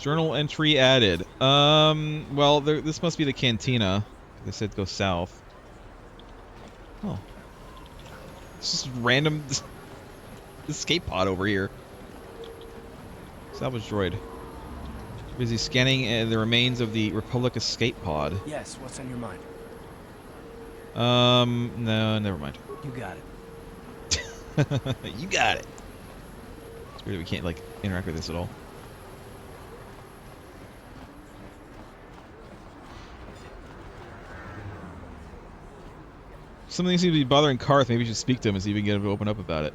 Journal entry added. Well, this must be the cantina. They said go south. Oh. It's just random escape pod over here. Salvage droid. Busy scanning the remains of the Republic escape pod. Yes, what's on your mind? No, never mind. You got it. You got it. It's weird that we can't, like, interact with this at all. Something seems to be bothering Karth. Maybe we should speak to him and see if we can get him to open up about it.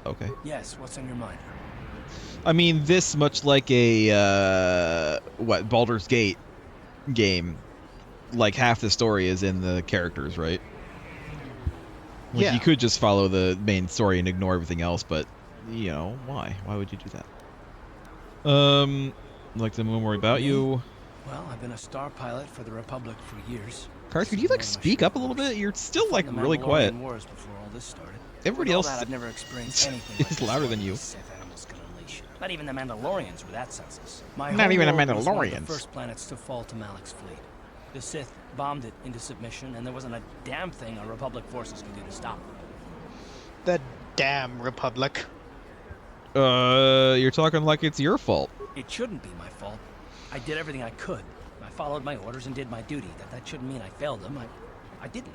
Okay. Yes, what's on your mind? I mean, this much like a, Baldur's Gate game. Like, half the story is in the characters, right? Like, Yeah. you could just follow the main story and ignore everything else, but, you know, why? Why would you do that? I'd like to know more about you. Well, I've been a star pilot for the Republic for years. Karth, could you, like, speak up a little bit? You're still, like, really quiet. Wars before all this started. Everybody else I've never experienced anything is louder than you. Not even the Mandalorians were that senseless. Not even the was one of Mandalorians. the first planets to fall to Malak's fleet. The Sith bombed it into submission, and there wasn't a damn thing our Republic forces could do to stop them. The damn Republic. You're talking like it's your fault. It shouldn't be my fault. I did everything I could. I followed my orders and did my duty. That shouldn't mean I failed them. I didn't.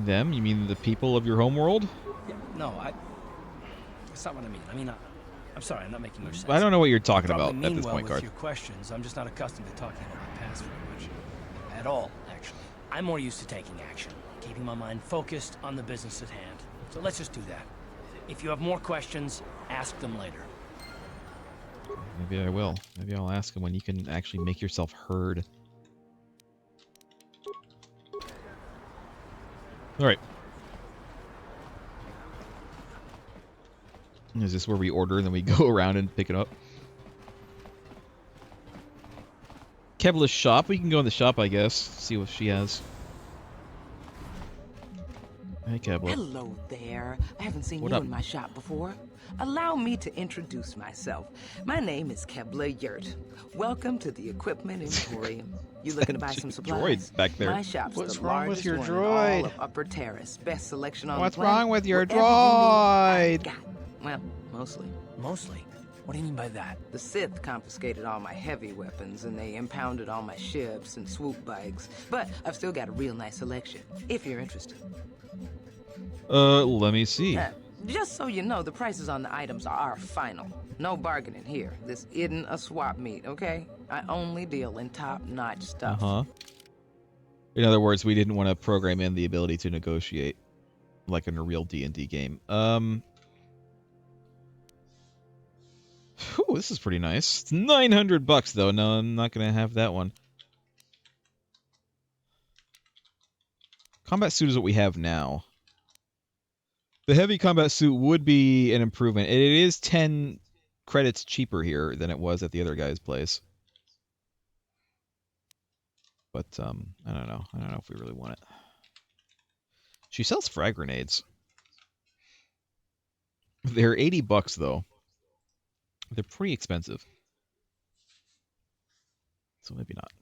Them? You mean the people of your homeworld? Yeah, no, that's not what I mean. I mean, I'm sorry, I'm not making much sense. I don't know what you're talking Probably about at this mean point, well with Karth. your questions. I'm just not accustomed to talking about my past very much. At all, actually. I'm more used to taking action, keeping my mind focused on the business at hand. So let's just do that. If you have more questions, ask them later. Maybe I will. Maybe I'll ask him when you can actually make yourself heard. Alright. Is this where we order and then we go around and pick it up? Kebla's shop? We can go in the shop, I guess. See what she has. Hey, Kebla. Hello there. I haven't seen What you up? in my shop before. Allow me to introduce myself. My name is Kebla Yurt. Welcome to the Equipment Emporium. You looking to buy some supplies? Droid back there. My shop's What's the wrong with largest your one in droid? all of Upper Taris. Best selection on What's the planet. wrong with your Whatever you need, I droid? got. Well, mostly. Mostly? What do you mean by that? The Sith confiscated all my heavy weapons, and they impounded all my ships and swoop bikes. But I've still got a real nice selection, if you're interested. Let me see. Just so you know, the prices on the items are final. No bargaining here. This isn't a swap meet, okay? I only deal in top-notch stuff. Uh-huh. In other words, we didn't want to program in the ability to negotiate like in a real D&D game. Whew, this is pretty nice. It's $900 though. No, I'm not going to have that one. Combat suit is what we have now. The heavy combat suit would be an improvement. It is 10 credits cheaper here than it was at the other guy's place. But, I don't know. I don't know if we really want it. She sells frag grenades. They're $80 though. They're pretty expensive. So maybe not.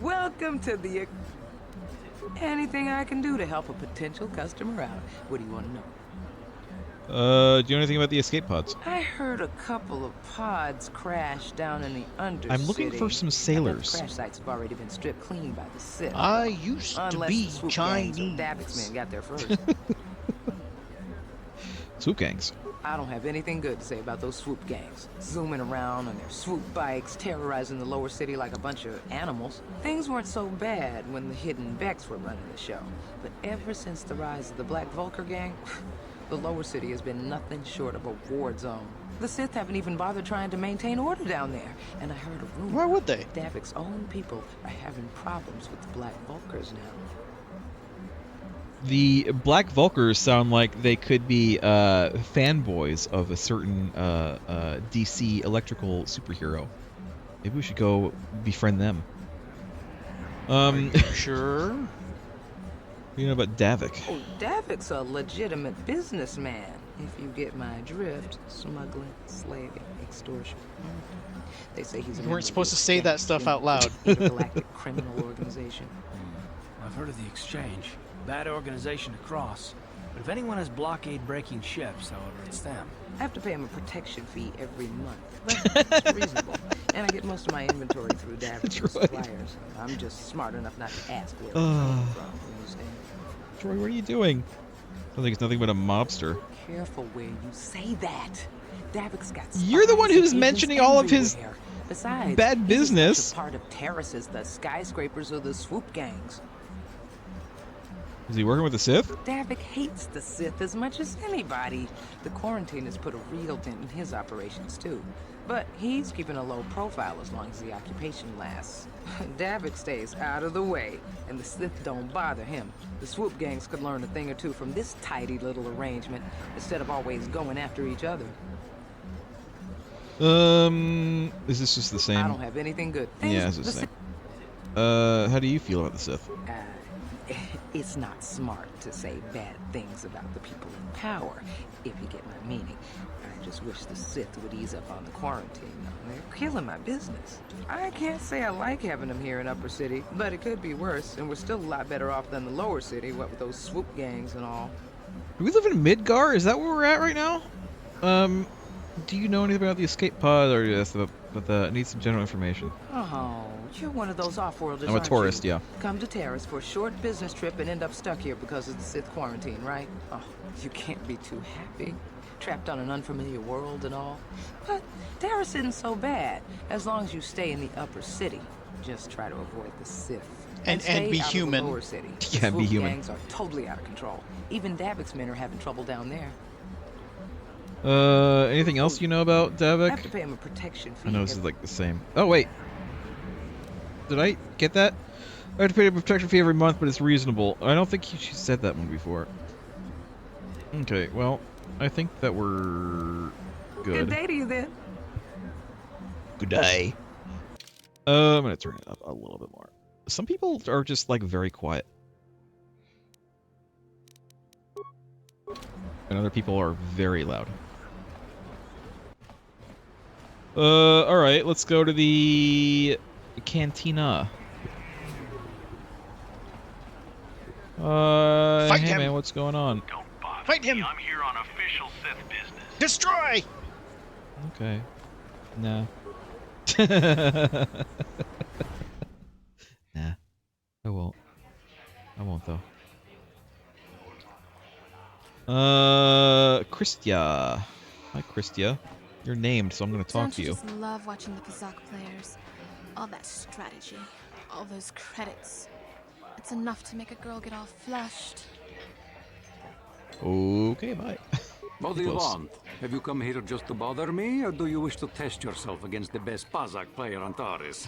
Welcome to the... Anything I can do to help a potential customer out. What do you want to know? Do you know anything about the escape pods? I heard a couple of pods crash down in the Undercity. I'm looking for some sailors. The crash sites have already been stripped clean by the Sith. I used to Unless be the swoop gangs or Chinese. Davik's men got there first. Swoop gangs. I don't have anything good to say about those swoop gangs. Zooming around on their swoop bikes, terrorizing the lower city like a bunch of animals. Things weren't so bad when the hidden Becks were running the show. But ever since the rise of the Black Vulcar gang, the lower city has been nothing short of a war zone. The Sith haven't even bothered trying to maintain order down there. And I heard a rumor. Why would they? Davik's own people are having problems with the Black Vulcars now. The Black Vulcars sound like they could be fanboys of a certain DC electrical superhero. Maybe we should go befriend them. Sure. You know about Davik? Oh, Davik's a legitimate businessman. If you get my drift, smuggling, slaving, extortion. They say he's a You member weren't of supposed the to say that Exchange, stuff out loud. intergalactic criminal organization. I've heard of the Exchange. Bad organization to cross. But if anyone has blockade-breaking ships, however, it's them. I have to pay him a protection fee every month, but it's reasonable. And I get most of my inventory through David's Troy. suppliers. I'm just smart enough not to ask where it's coming from. You understand? Troy, what are you doing? I think it's nothing but a mobster. Careful where you say that. Davik's got You're the one spies who's and agents mentioning all of his everywhere. Besides, bad he's business. as much a part of Taris as the skyscrapers or the swoop gangs. Is he working with the Sith? Davik hates the Sith as much as anybody. The quarantine has put a real dent in his operations, too. But he's keeping a low profile as long as the occupation lasts. Davik stays out of the way, and the Sith don't bother him. The swoop gangs could learn a thing or two from this tidy little arrangement, instead of always going after each other. Is this just the same? I don't have anything good. Yeah, it's the same. How do you feel about the Sith? It's not smart to say bad things about the people in power, if you get my meaning. I just wish the Sith would ease up on the quarantine. They're killing my business. I can't say I like having them here in Upper City, but it could be worse, and we're still a lot better off than the Lower City, what with those swoop gangs and all. Do we live in Midgar? Is that where we're at right now? Do you know anything about the escape pod, or yes, but I need some general information. Oh, you're one of those off-worlders, I'm a aren't tourist, you? yeah. Come to Taris for a short business trip and end up stuck here because of the Sith quarantine, right? Oh, you can't be too happy. Trapped on an unfamiliar world and all. But Taris isn't so bad, as long as you stay in the Upper City. Just try to avoid the Sith. And stay be out of human. the Lower City. Yeah, The be swoop human. gangs are totally out of control. Even Davik's men are having trouble down there. Anything else you know about I have Davik? to pay him a protection fee. I know this is like the same. Oh, wait. Did I get that? I have to pay a protection fee every month, but it's reasonable. I don't think she said that one before. Okay, well, I think that we're Good good. day to you then. Good day. I'm gonna turn it up a little bit more. Some people are just like very quiet. And other people are very loud. Alright, let's go to the cantina. Fight hey him. man, what's going on? Don't bother Fight him. me. I'm here on official Sith business. Destroy! Okay. Nah. Nah. I won't. I won't though. Christia. Hi, Christia. You're named, so I'm gonna talk Don't to you you. just love watching the Pazak players? All that strategy, all those credits. It's enough to make a girl get all flushed. Okay, bye. What do you Close. want? Have you come here just to bother me, or do you wish to test yourself against the best Pazak player on Taris?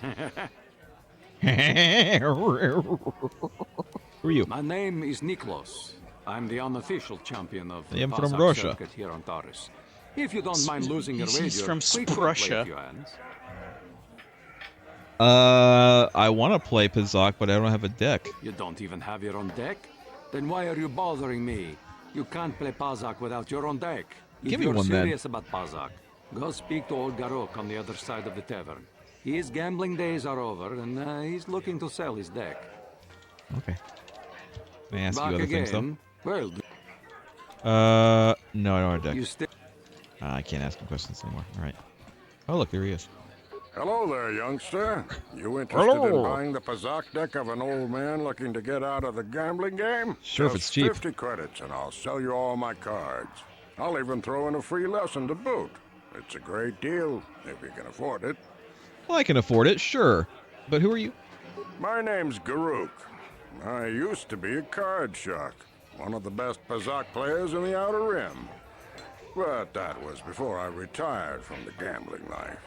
Who are you? My name is Niklos. I'm the unofficial champion of I am from Pazak Russia. circuit here on Taris. If you don't mind losing your wager, He's from we could play a Sprussia. few hands. I want to play Pazak, but I don't have a deck. You don't even have your own deck? Then why are you bothering me? You can't play Pazak without your own deck. Give If me you're one, then. serious about Pazak, go speak to old Garok on the other side of the tavern. His gambling days are over, and he's looking to sell his deck. Okay. Can I ask Back you other again? things, though? Well, No, I don't have a deck. you still... I can't ask him questions anymore. Alright. Oh, look, there he is. Hello there, youngster. You interested Hello. in buying the Pazak deck of an old man looking to get out of the gambling game? Sure, if Just it's cheap. 50 credits and I'll sell you all my cards. I'll even throw in a free lesson to boot. It's a great deal, if you can afford it. Well, I can afford it, sure. But who are you? My name's Garuk. I used to be a card shark, one of the best Pazak players in the Outer Rim. But that was before I retired from the gambling life.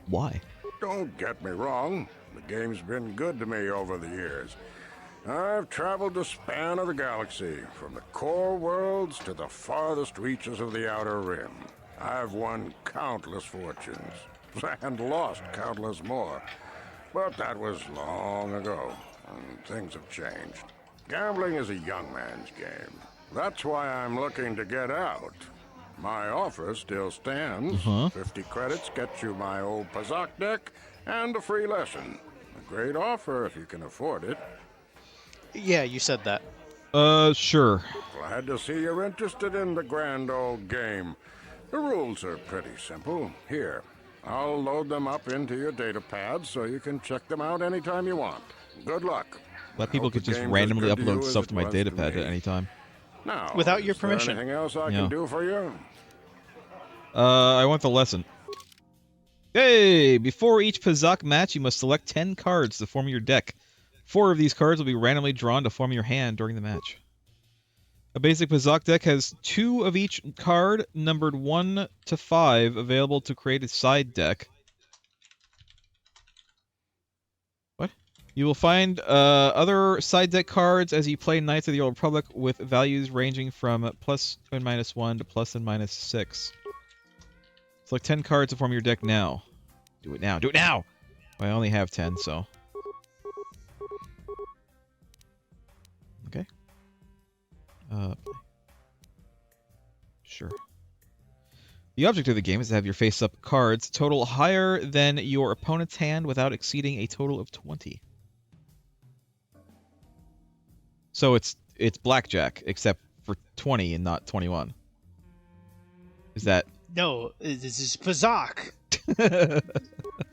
Why? Don't get me wrong. The game's been good to me over the years. I've traveled the span of the galaxy, from the core worlds to the farthest reaches of the Outer Rim. I've won countless fortunes, and lost countless more. But that was long ago, and things have changed. Gambling is a young man's game. That's why I'm looking to get out. My offer still stands. 50 credits gets you my old Pazak deck and a free lesson. A great offer if you can afford it. Yeah, you said that. Sure. Glad to see you're interested in the grand old game. The rules are pretty simple. Here, I'll load them up into your data pad so you can check them out anytime you want. Good luck. That people could just randomly upload stuff to my data pad at any time. Now, Without your is there permission. anything else I Yeah. can do for you? I want the lesson. Hey! Before each Pazak match, you must select 10 cards to form your deck. 4 of these cards will be randomly drawn to form your hand during the match. A basic Pazak deck has 2 of each card, numbered 1 to 5, available to create a side deck. What? You will find other side deck cards as you play Knights of the Old Republic with values ranging from plus and minus 1 to plus and minus 6. Select 10 cards to form your deck now. Do it now. Do it now! Well, I only have 10, so... Okay. Sure. The object of the game is to have your face-up cards total higher than your opponent's hand without exceeding a total of 20. So it's blackjack, except for 20 and not 21. Is that... No, this is Pazak. Okay.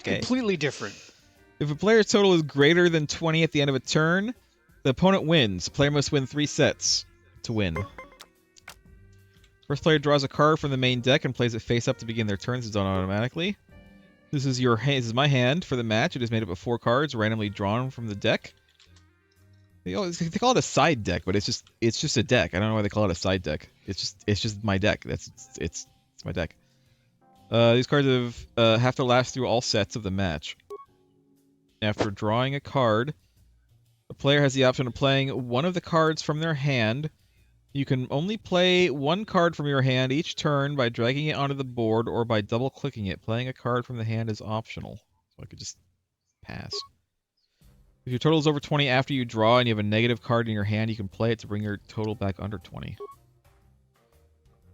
Completely different. If a player's total is greater than 20 at the end of a turn, the opponent wins. The player must win 3 sets to win. First player draws a card from the main deck and plays it face up to begin their turn. This is done automatically. This is my hand for the match. It is made up of 4 cards randomly drawn from the deck. They call it a side deck, but it's just a deck. I don't know why they call it a side deck. It's just my deck. It's my deck. These cards have to last through all sets of the match. After drawing a card, the player has the option of playing one of the cards from their hand. You can only play 1 card from your hand each turn by dragging it onto the board or by double-clicking it. Playing a card from the hand is optional. So I could just pass. If your total is over 20 after you draw and you have a negative card in your hand, you can play it to bring your total back under 20.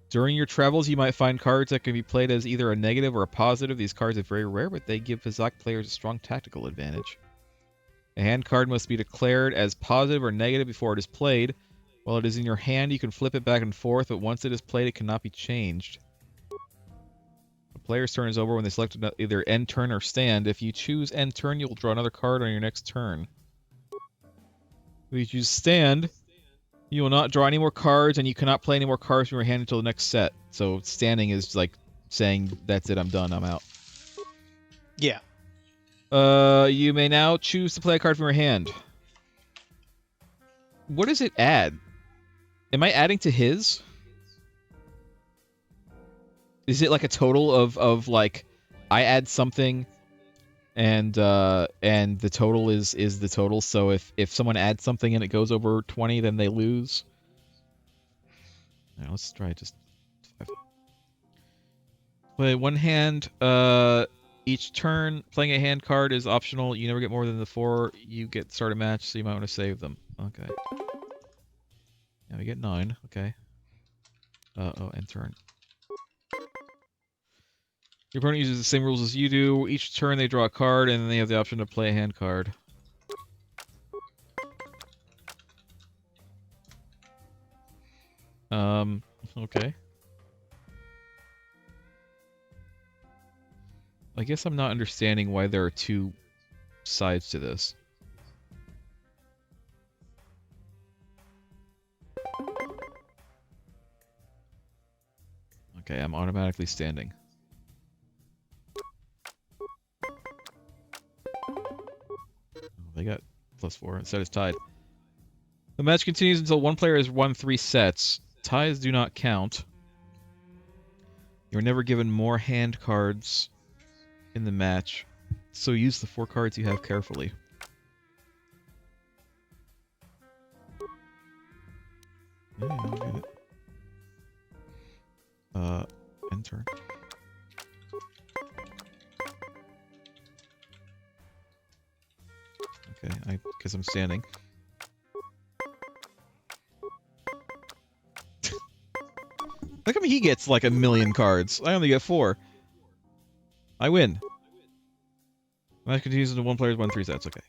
During your travels, you might find cards that can be played as either a negative or a positive. These cards are very rare, but they give Pazak players a strong tactical advantage. A hand card must be declared as positive or negative before it is played. While it is in your hand, you can flip it back and forth, but once it is played, it cannot be changed. The player's turn is over when they select either end turn or stand. If you choose end turn, you will draw another card on your next turn. If you choose stand, you will not draw any more cards, and you cannot play any more cards from your hand until the next set. So standing is like saying, that's it, I'm done, I'm out. Yeah. You may now choose to play a card from your hand. What does it add? Am I adding to his? Is it like a total of like, I add something, and the total is the total. So if someone adds something and it goes over 20, then they lose. All right, let's try just 5. Play 1 hand each turn. Playing a hand card is optional. You never get more than the 4 you get start a match, so you might want to save them. Okay. Now we get 9. Okay. Oh, end turn. Your opponent uses the same rules as you do. Each turn they draw a card, and then they have the option to play a hand card. Okay. I guess I'm not understanding why there are 2 sides to this. Okay, I'm automatically standing. They got +4. The set is tied. The match continues until one player has won 3 sets. Ties do not count. You're never given more hand cards in the match, so use the 4 cards you have carefully. Yeah, I don't get it. End turn. Okay, because I'm standing. How come he gets like 1,000,000 cards? I only get 4. I win. Match continues into 1 player's 1-3 sets. Okay.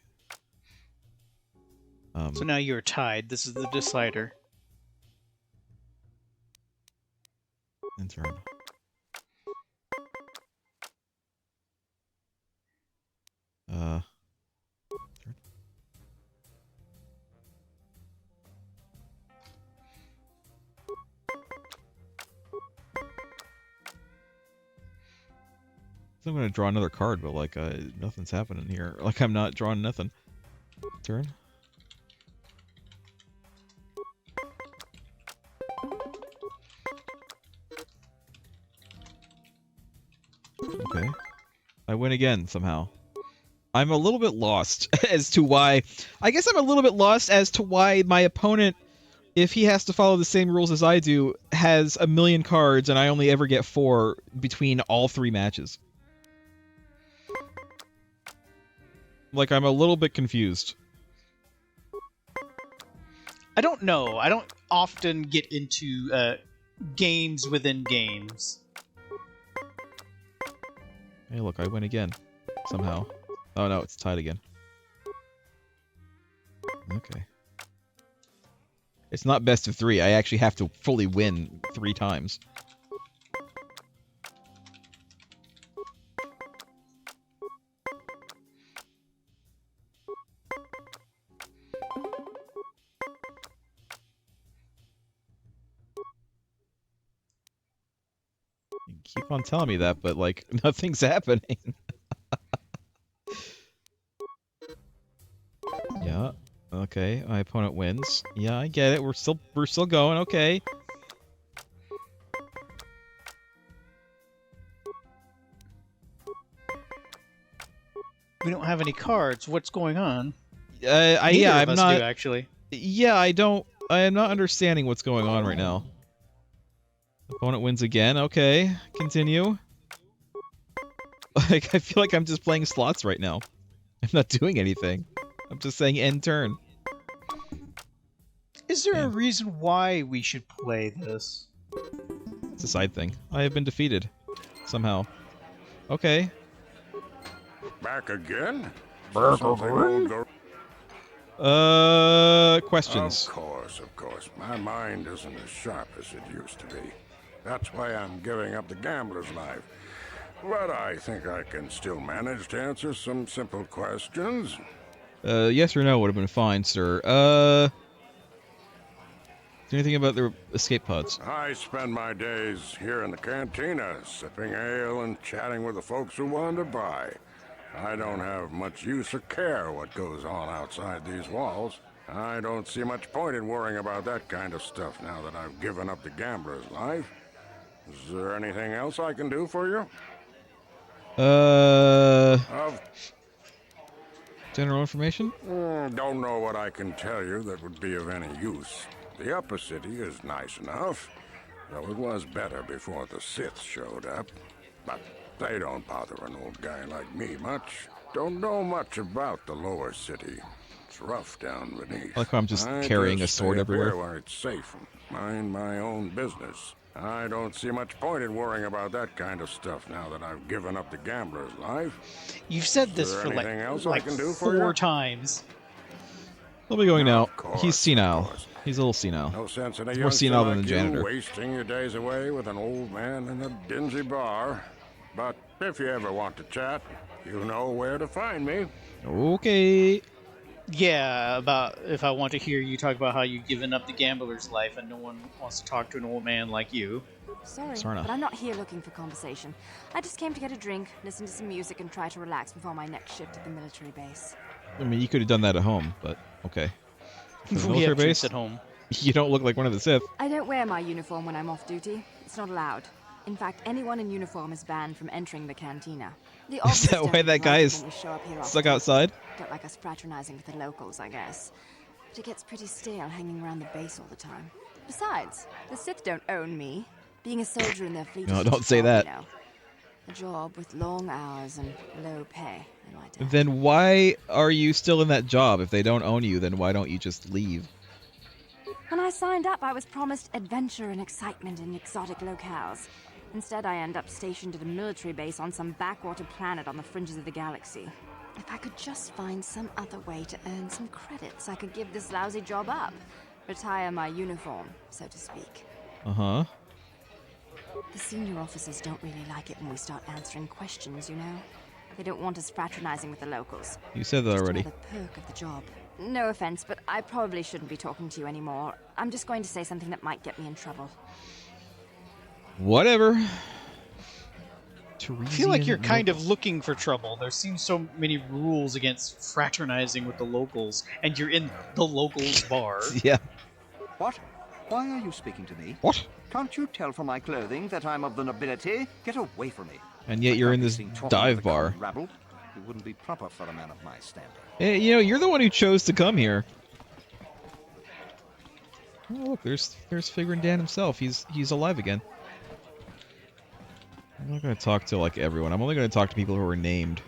So now you're tied. This is the decider. And turn. Turn. I'm gonna draw another card, but like nothing's happening here. Like I'm not drawing nothing. Turn. Okay. I win again somehow. I'm a little bit lost as to why. I guess I'm a little bit lost as to why my opponent, if he has to follow the same rules as I do, has 1,000,000 cards and I only ever get 4 between all 3 matches. Like, I'm a little bit confused. I don't know. I don't often get into games within games. Hey, look, I win again. Somehow. Oh, no, it's tied again. Okay. It's not best of 3. I actually have to fully win 3 times. You keep on telling me that, but, like, nothing's happening. Yeah. Okay, my opponent wins. Yeah, I get it. We're still going. Okay. We don't have any cards. What's going on? Yeah, Neither of I'm us not. do, actually. Yeah, I am not understanding what's going on right now. Opponent wins again. Okay, continue. Like, I feel like I'm just playing slots right now. I'm not doing anything. I'm just saying end turn. Is there a reason why we should play this? It's a side thing. I have been defeated. Somehow. Okay. Back again? Questions. Of course. My mind isn't as sharp as it used to be. That's why I'm giving up the gambler's life. But I think I can still manage to answer some simple questions. Yes or no would have been fine, sir. Anything about the escape pods? I spend my days here in the cantina, sipping ale and chatting with the folks who wander by. I don't have much use or care what goes on outside these walls. I don't see much point in worrying about that kind of stuff now that I've given up the gambler's life. Is there anything else I can do for you? General information? Don't know what I can tell you that would be of any use. The Upper City is nice enough, though it was better before the Sith showed up. But they don't bother an old guy like me much. Don't know much about the Lower City. It's rough down beneath. I like how I'm just carrying a sword stay up everywhere. here where it's safe and mind my own business. I don't see much point in worrying about that kind of stuff now that I've given up the gambler's life. You've said Is this there for anything else I like can do for 4 you? times. We'll be going now. Of course, He's senile. of course. He's a little senile. No sense in a He's more youngster senile than like the you janitor. wasting your days away with an old man in a dingy bar. But if you ever want to chat, you know where to find me. Okay. Yeah, about if I want to hear you talk about how you've given up the gambler's life and no one wants to talk to an old man like you. Sorry, Sorna. but I'm not here looking for conversation. I just came to get a drink, listen to some music, and try to relax before my next shift at the military base. I mean, you could have done that at home, but okay. For the We military have drinks base, at home. you don't look like one of the Sith. I don't wear my uniform when I'm off duty. It's not allowed. In fact, anyone in uniform is banned from entering the cantina. The Is officers that don't why that like guy it is when we show up here stuck often. outside? Don't like us fraternizing with the locals, I guess. But it gets pretty stale hanging around the base all the time. Besides, the Sith don't own me. Being a soldier in their fleet No, is don't just say a job, that. you know. A job with long hours and low pay, I might add. Then why are you still in that job? If they don't own you, then why don't you just leave? When I signed up, I was promised adventure and excitement in exotic locales. Instead, I end up stationed at a military base on some backwater planet on the fringes of the galaxy. If I could just find some other way to earn some credits, I could give this lousy job up. Retire my uniform, so to speak. Uh-huh. The senior officers don't really like it when we start answering questions, you know? They don't want us fraternizing with the locals. You said that Just already. another perk of the job. No offense, but I probably shouldn't be talking to you anymore. I'm just going to say something that might get me in trouble. Whatever. I feel like you're kind of looking for trouble. There seems so many rules against fraternizing with the locals, and you're in the locals bar. Yeah. What? Why are you speaking to me? What? Can't you tell from my clothing that I'm of the nobility? Get away from me. And yet you're in this dive bar. Rabble. It wouldn't be proper for a man of my standing. Hey, you know, you're the one who chose to come here. Oh, look, there's Figrin Dan himself. He's alive again. I'm not going to talk to, like, everyone. I'm only going to talk to people who are named.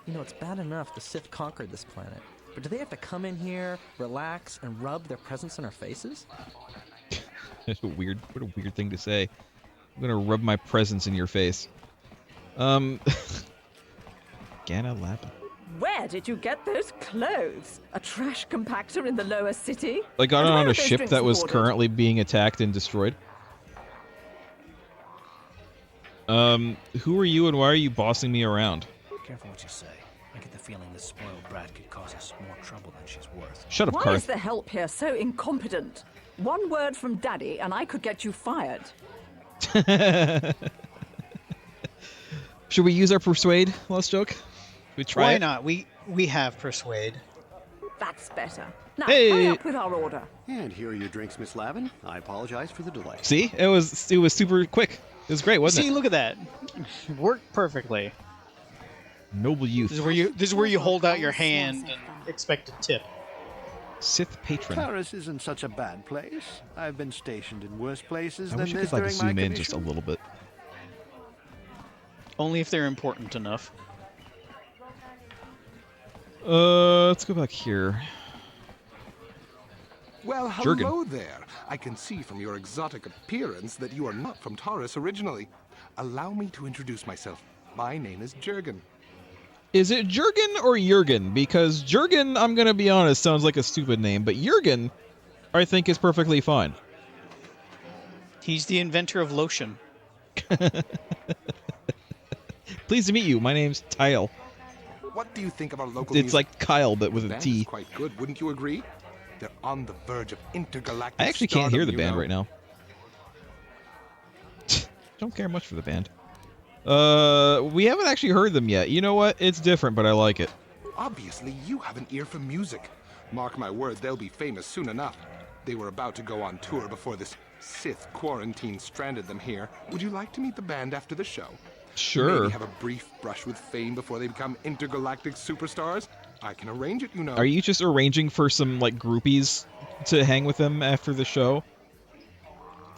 You know, it's bad enough the Sith conquered this planet. But do they have to come in here, relax, and rub their presence in our faces? That's what a weird thing to say. I'm going to rub my presence in your face. Gana Lapin. Where did you get those clothes? A trash compactor in the lower city? I got And it where on are a those ship drinks that was ordered? currently being attacked and destroyed. Who are you and why are you bossing me around? Careful what you say. I get the feeling this spoiled brat could cause us more trouble than she's worth. Shut up, Why Karth. is the help here so incompetent? One word from Daddy and I could get you fired. Should we use our persuade, Lost Joke? Should we try Why it? not? We have persuade. That's better. Now, Hey! hurry up with our order. And here are your drinks, Miss Lavin. I apologize for the delay. See? It was super quick. It was great, wasn't See, it? look at that. Worked perfectly. Noble youth. This is where you hold out your hand and expect a tip. Sith patron. Taris isn't such a bad place. I've been stationed in worse places I than wish I this could like during my zoom in just a commission. little bit. Only if they're important enough. Let's go back here. Well, hello Jurgen. there. I can see from your exotic appearance that you are not from Taris originally. Allow me to introduce myself. My name is Jurgen. Is it Jurgen or Jurgen? Because Jurgen, I'm gonna be honest, sounds like a stupid name, but Jurgen, I think is perfectly fine. He's the inventor of lotion. Pleased to meet you. My name's Tyle. What do you think of our local It's music? like Kyle, but with The a band T. is quite good, wouldn't you agree? They're on the verge of intergalactic I actually can't hear the stardom, band you right know. now. Don't care much for the band. We haven't actually heard them yet. You know what? It's different, but I like it. Obviously, you have an ear for music. Mark my words, they'll be famous soon enough. They were about to go on tour before this Sith quarantine stranded them here. Would you like to meet the band after the show? Sure. Maybe have a brief brush with fame before they become intergalactic superstars? I can arrange it, you know. Are you just arranging for some, like, groupies to hang with them after the show?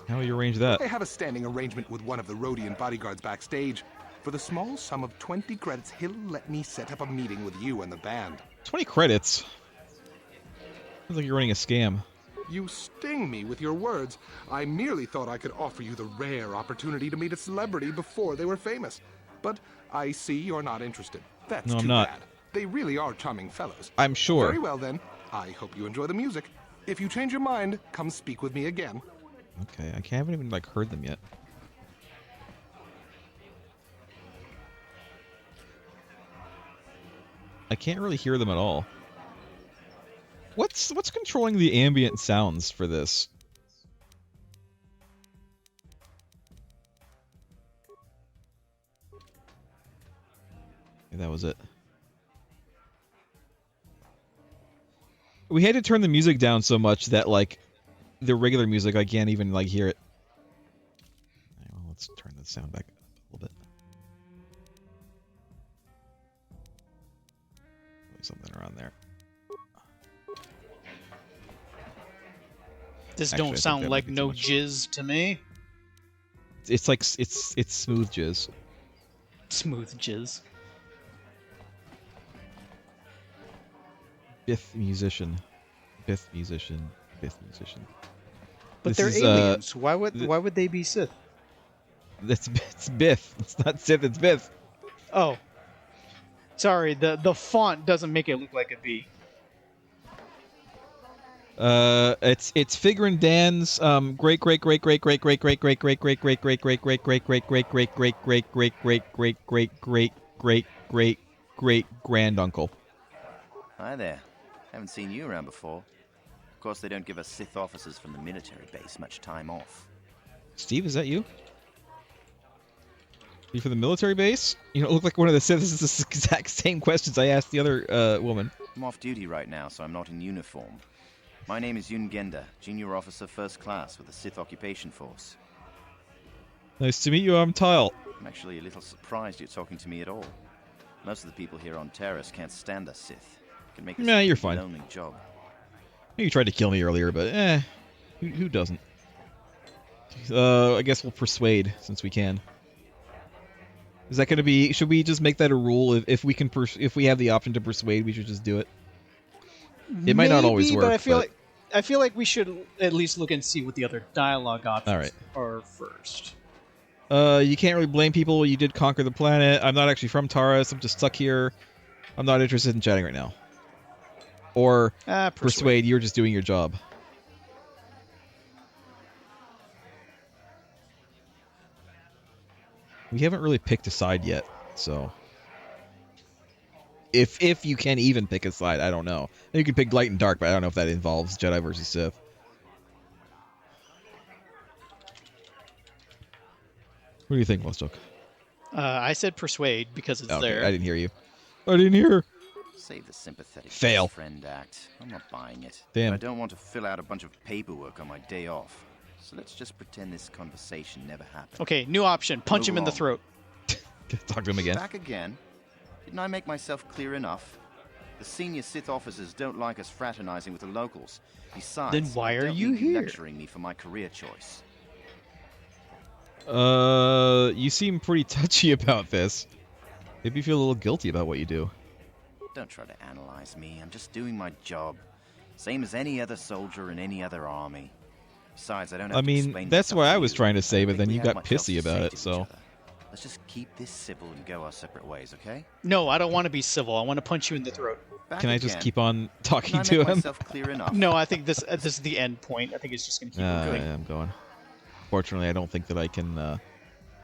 How will you arrange that? I have a standing arrangement with one of the Rhodian bodyguards backstage. For the small sum of 20 credits, he'll let me set up a meeting with you and the band. 20 credits? Sounds like you're running a scam. You sting me with your words. I merely thought I could offer you the rare opportunity to meet a celebrity before they were famous. But I see you're not interested. That's No, I'm too not. bad. They really are charming fellows. I'm sure. Very well then. I hope you enjoy the music. If you change your mind, come speak with me again. Okay, I haven't even, like, heard them yet. I can't really hear them at all. What's controlling the ambient sounds for this? Yeah, that was it. We had to turn the music down so much that, like, the regular music, I can't even, like, hear it. Alright, well, let's turn the sound back up a little bit. Something around there. This Actually, I don't think sound that like might be no too much. jizz to me. It's like it's smooth jizz. Smooth jizz. Fifth musician. Fifth musician. But This they're is, aliens. Why would they be Sith? It's Biff. It's not Sith. It's Biff. Oh, sorry. The font doesn't make it look like a B. It's Figure and Dan's great granduncle. Hi there. Haven't seen you around before. Of course, they don't give us Sith officers from the military base much time off. Steve, is that you? You from the military base? You don't look like one of the Sith. This is the exact same questions I asked the other woman. I'm off duty right now, so I'm not in uniform. My name is Yun Genda, Junior Officer First Class with the Sith Occupation Force. Nice to meet you. I'm Tile. I'm actually a little surprised you're talking to me at all. Most of the people here on Taris can't stand us Sith. It can make us Nah, you're a fine. lonely job. You tried to kill me earlier, but who doesn't? I guess we'll persuade since we can. Is that going to be? Should we just make that a rule? If we can, if we have the option to persuade, we should just do it. It might not always work, but I feel like we should at least look and see what the other dialogue options are first. You can't really blame people. You did conquer the planet. I'm not actually from Taris. I'm just stuck here. I'm not interested in chatting right now. Or persuade. You're just doing your job. We haven't really picked a side yet, so if you can even pick a side, I don't know. You can pick light and dark, but I don't know if that involves Jedi versus Sith. What do you think, Mostok? I said persuade because it's there. I didn't hear you. I didn't hear. Save the sympathetic Fail. friend act. I'm not buying it. Damn. I don't want to fill out a bunch of paperwork on my day off. So let's just pretend this conversation never happened. Okay, new option. Punch him in the throat. Talk to him again. Back again? Didn't I make myself clear enough? The senior Sith officers don't like us fraternizing with the locals. Besides, then why are you here? Lecturing me for my career choice. You seem pretty touchy about this. Maybe you feel a little guilty about what you do. Don't try to analyze me. I'm just doing my job. Same as any other soldier in any other army. Besides, I don't have to explain that's what myself I to was you. trying to say, I but think then we you have got much else pissy to about say it, to each so... other. Let's just keep this civil and go our separate ways, okay? No, I don't want to be civil. I want to punch you in the throat. Can I just keep on talking Didn't I to make him? myself clear enough? No, I think this is the end point. I think it's just going to keep going. Yeah, I'm going. Fortunately, I don't think that I can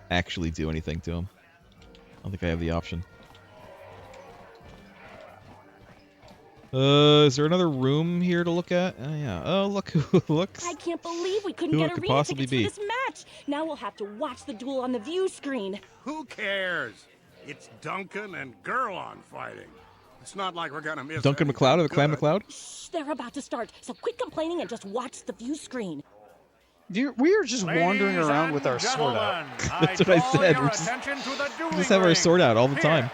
actually do anything to him. I don't think I have the option. Is there another room here to look at? Oh, yeah. Oh, look who looks. I can't believe we couldn't Who get it could arena possibly tickets be. for this match. Now we'll have to watch the duel on the view screen. Who cares? It's Duncan and Gurlon fighting. It's not like we're gonna miss Duncan anything MacLeod of the Clan good. MacLeod? Shh, they're about to start, so quit complaining and just watch the view screen. We are just wandering around with our sword out. That's what I said. We just have our sword out all the time.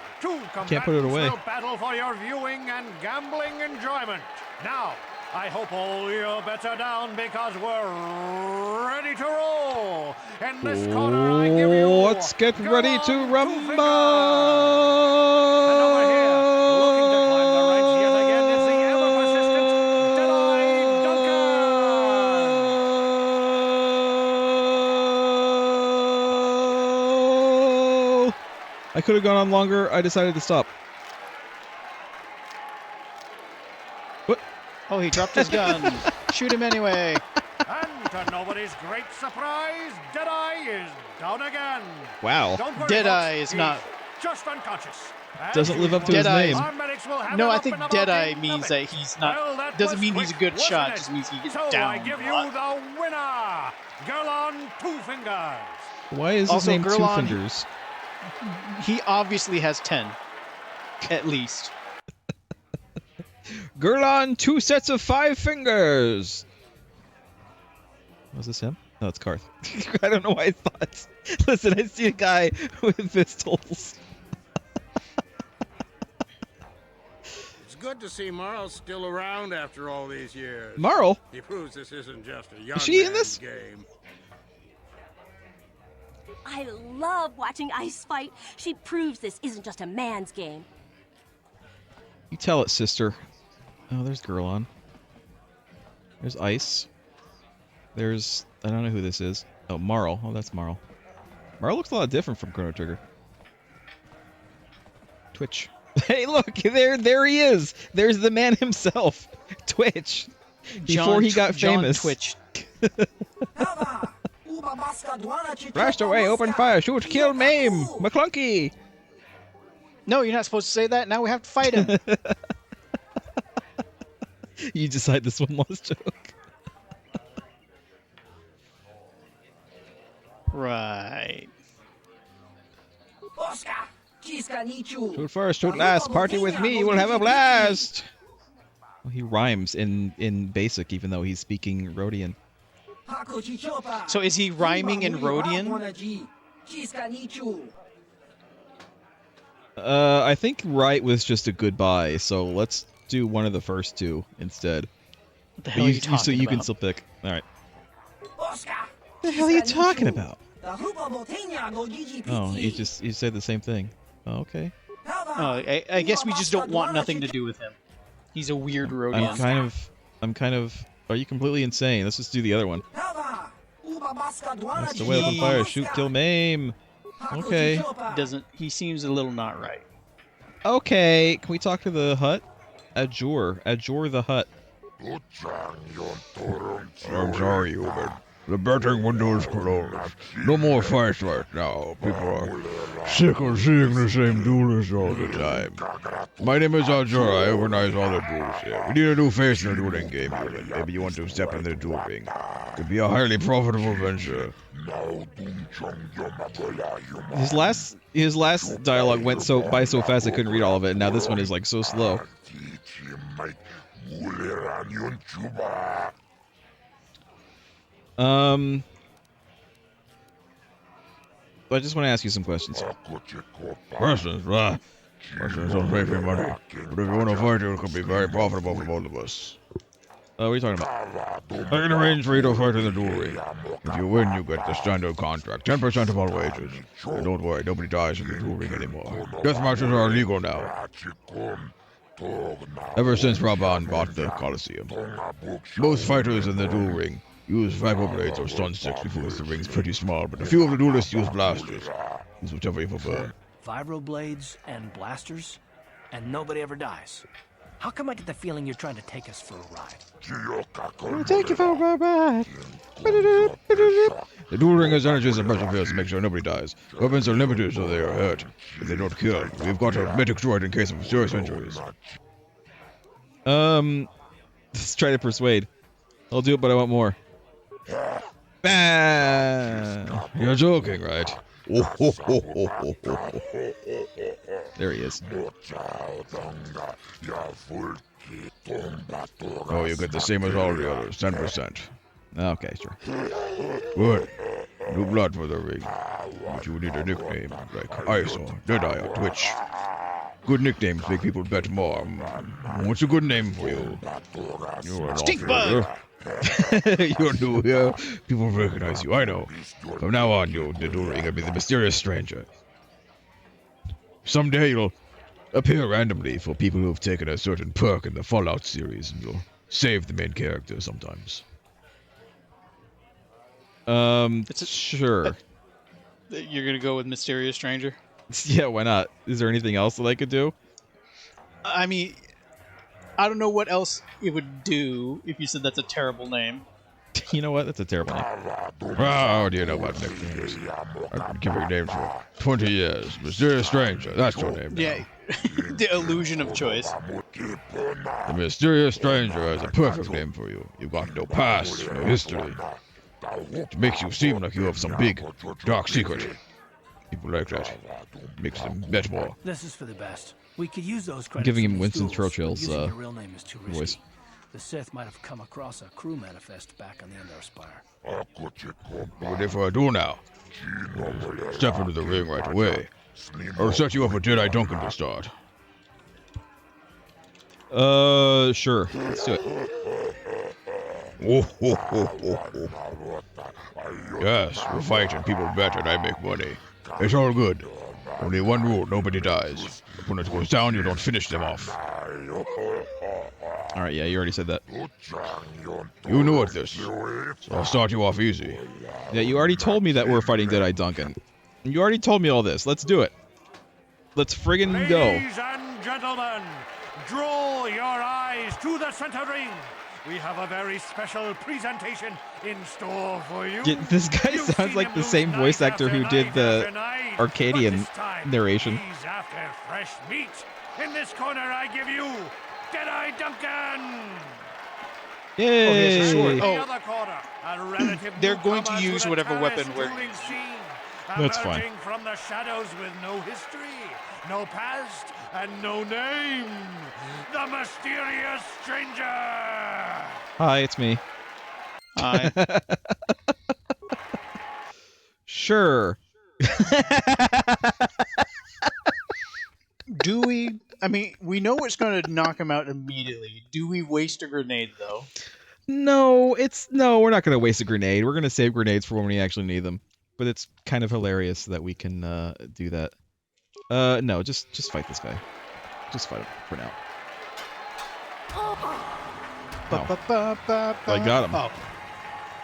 Can't put it away. Will battle for your viewing and gambling enjoyment. Now, I hope all your bets are down because we're ready to roll. In this corner, I give you Let's get ready to rumble! And over here, looking to climb the ranks yet again, is the ever-persistent Deadeye Duncan. I could have gone on longer. I decided to stop. What? Oh, he dropped his gun. Shoot him anyway. And to nobody's great surprise, Deadeye is down again. Wow. Don't worry, Deadeye folks, is not... he's just unconscious. As Doesn't live up to his Deadeye name. Our medics will have No, him I up think and about Deadeye in means nothing. that he's Well, not... that Doesn't was mean he's a quick, good shot. wasn't Just it? means he gets So down. I give you the winner, Gurlon Two Fingers. Why is his Also, name Gurlon- Two Fingers? He obviously has 10. At least. Gurlon, 2 sets of 5 fingers! Was this him? No, it's Karth. I don't know why I thought. Listen, I see a guy with pistols. It's good to see Marl still around after all these years. Marl? He proves this isn't just a young she in man's this? game. I love watching Ice fight. She proves this isn't just a man's game. You tell it, sister. Oh, there's Gurlon. There's Ice. There's... I don't know who this is. Oh, Marl. Oh, that's Marl. Marl looks a lot different from Chrono Trigger. Twitch. Hey, look! There he is! There's the man himself! Twitch! Before he got famous. Twitch. Blast away, open fire, shoot, kill, maim! McClunky! No, you're not supposed to say that. Now we have to fight him. You decide this one was a joke. Right. Shoot first, shoot last, party with me, we'll have a blast! Well, he rhymes in Basic, even though he's speaking Rhodian. So is he rhyming in Rhodian? I think right was just a goodbye, so let's do one of the first two instead. What the hell are you talking so you can about? still pick. Alright. What the hell are you talking about? Oh, you said the same thing. Oh, okay. Oh, I guess we just don't want nothing to do with him. He's a weird Rhodian. I'm kind of... Are you completely insane? Let's just do the other one. Blast away, open fire, shoot, kill, maim. Okay. He seems a little not right. Okay, can we talk to the hut? Adjure the hut. I'm sorry, human. The betting window is closed. No more fights right now. People are sick of seeing the same duelists all the time. My name is Adjure. I organize all the duels here. We need a new face in the dueling game, human. Maybe you want to step into the duel ring. Could be a highly profitable venture. His last dialogue went by so fast I couldn't read all of it, and now this one is like so slow. I just want to ask you some questions. Questions? Questions don't pay for money. But if you want to fight, it could be very profitable for both of us. What are you talking about? I can arrange for you to fight in the duel ring. If you win, you get the standard contract, 10% of all wages. And don't worry, nobody dies in the duel ring anymore. Death matches are illegal now. Ever since Raban bought the Colosseum. Most fighters in the duel ring use vibroblades or stun sticks because the ring's pretty small, but a few of the duelists use blasters. Use whichever you prefer. Vibroblades and blasters? And nobody ever dies? How come I get the feeling you're trying to take us for a ride? Take you for a ride. The duel ring has energies and pressure fields to make sure nobody dies. Weapons are limited so they are hurt, but they don't kill. We've got a medic droid in case of serious injuries. Let's try to persuade. I'll do it, but I want more. Ah, you're joking, right? There he is. Oh, you get the same as all the others, 10%. Okay, sure. Good. New blood for the ring. But you need a nickname, like Ice or Deadeye or Twitch. Good nicknames make people bet more. What's a good name for you? You're an Stinkbug! You're new here. People recognize you, I know. From now on, you'll be the mysterious stranger. Someday you'll appear randomly for people who have taken a certain perk in the Fallout series, and you'll save the main character sometimes. Sure. You're gonna go with Mysterious Stranger? Yeah, why not? Is there anything else that I could do? I mean, I don't know what else it would do if you said that's a terrible name. You know what? That's a terrible name. How do you know about nicknames? I've been giving names for 20 years. Mysterious Stranger, that's your name now. Yeah, the illusion of choice. The Mysterious Stranger has a perfect name for you. You've got no past, no history. It makes you seem like you have some big, dark secret. People like that. Makes them bet more. This is for the best. We could use those credits. Giving him in Winston duels, Churchill's but using your real name is too risky. voice. The Sith might have come across a crew manifest back on the Endar Spire. What if I do now? Step into the ring right away. I'll set you up a Jedi Duncan to start. Sure. Let's do it. Yes, we're fighting, people bet, and I make money. It's all good. Only one rule, nobody dies. When it goes down, you don't finish them off. Alright, yeah, you already said that. You knew it this, so I'll start you off easy. Yeah, you already told me that we're fighting Deadeye Duncan. You already told me all this. Let's do it. Let's friggin' go. Ladies and gentlemen, draw your eyes to the center ring. We have a very special presentation in store for you. Yeah, this guy sounds like the same voice actor who did the Arcadian narration. He's after fresh meat. In this corner, I give you Deadeye Duncan. Yay! Oh, he has a sword. In the Oh. other corner, a relative They're going to newcomer use the whatever Taris weapon we're dueling scene. That's fine. Emerging from the shadows with no history, no past, and no name. The mysterious stranger. Hi, it's me. Hi. Sure. Do we? I mean, we know it's going to knock him out immediately. Do we waste a grenade, though? No, we're not going to waste a grenade. We're going to save grenades for when we actually need them. But it's kind of hilarious that we can do that. No, just fight this guy. Just fight him for now. Oh. I got him. Oh.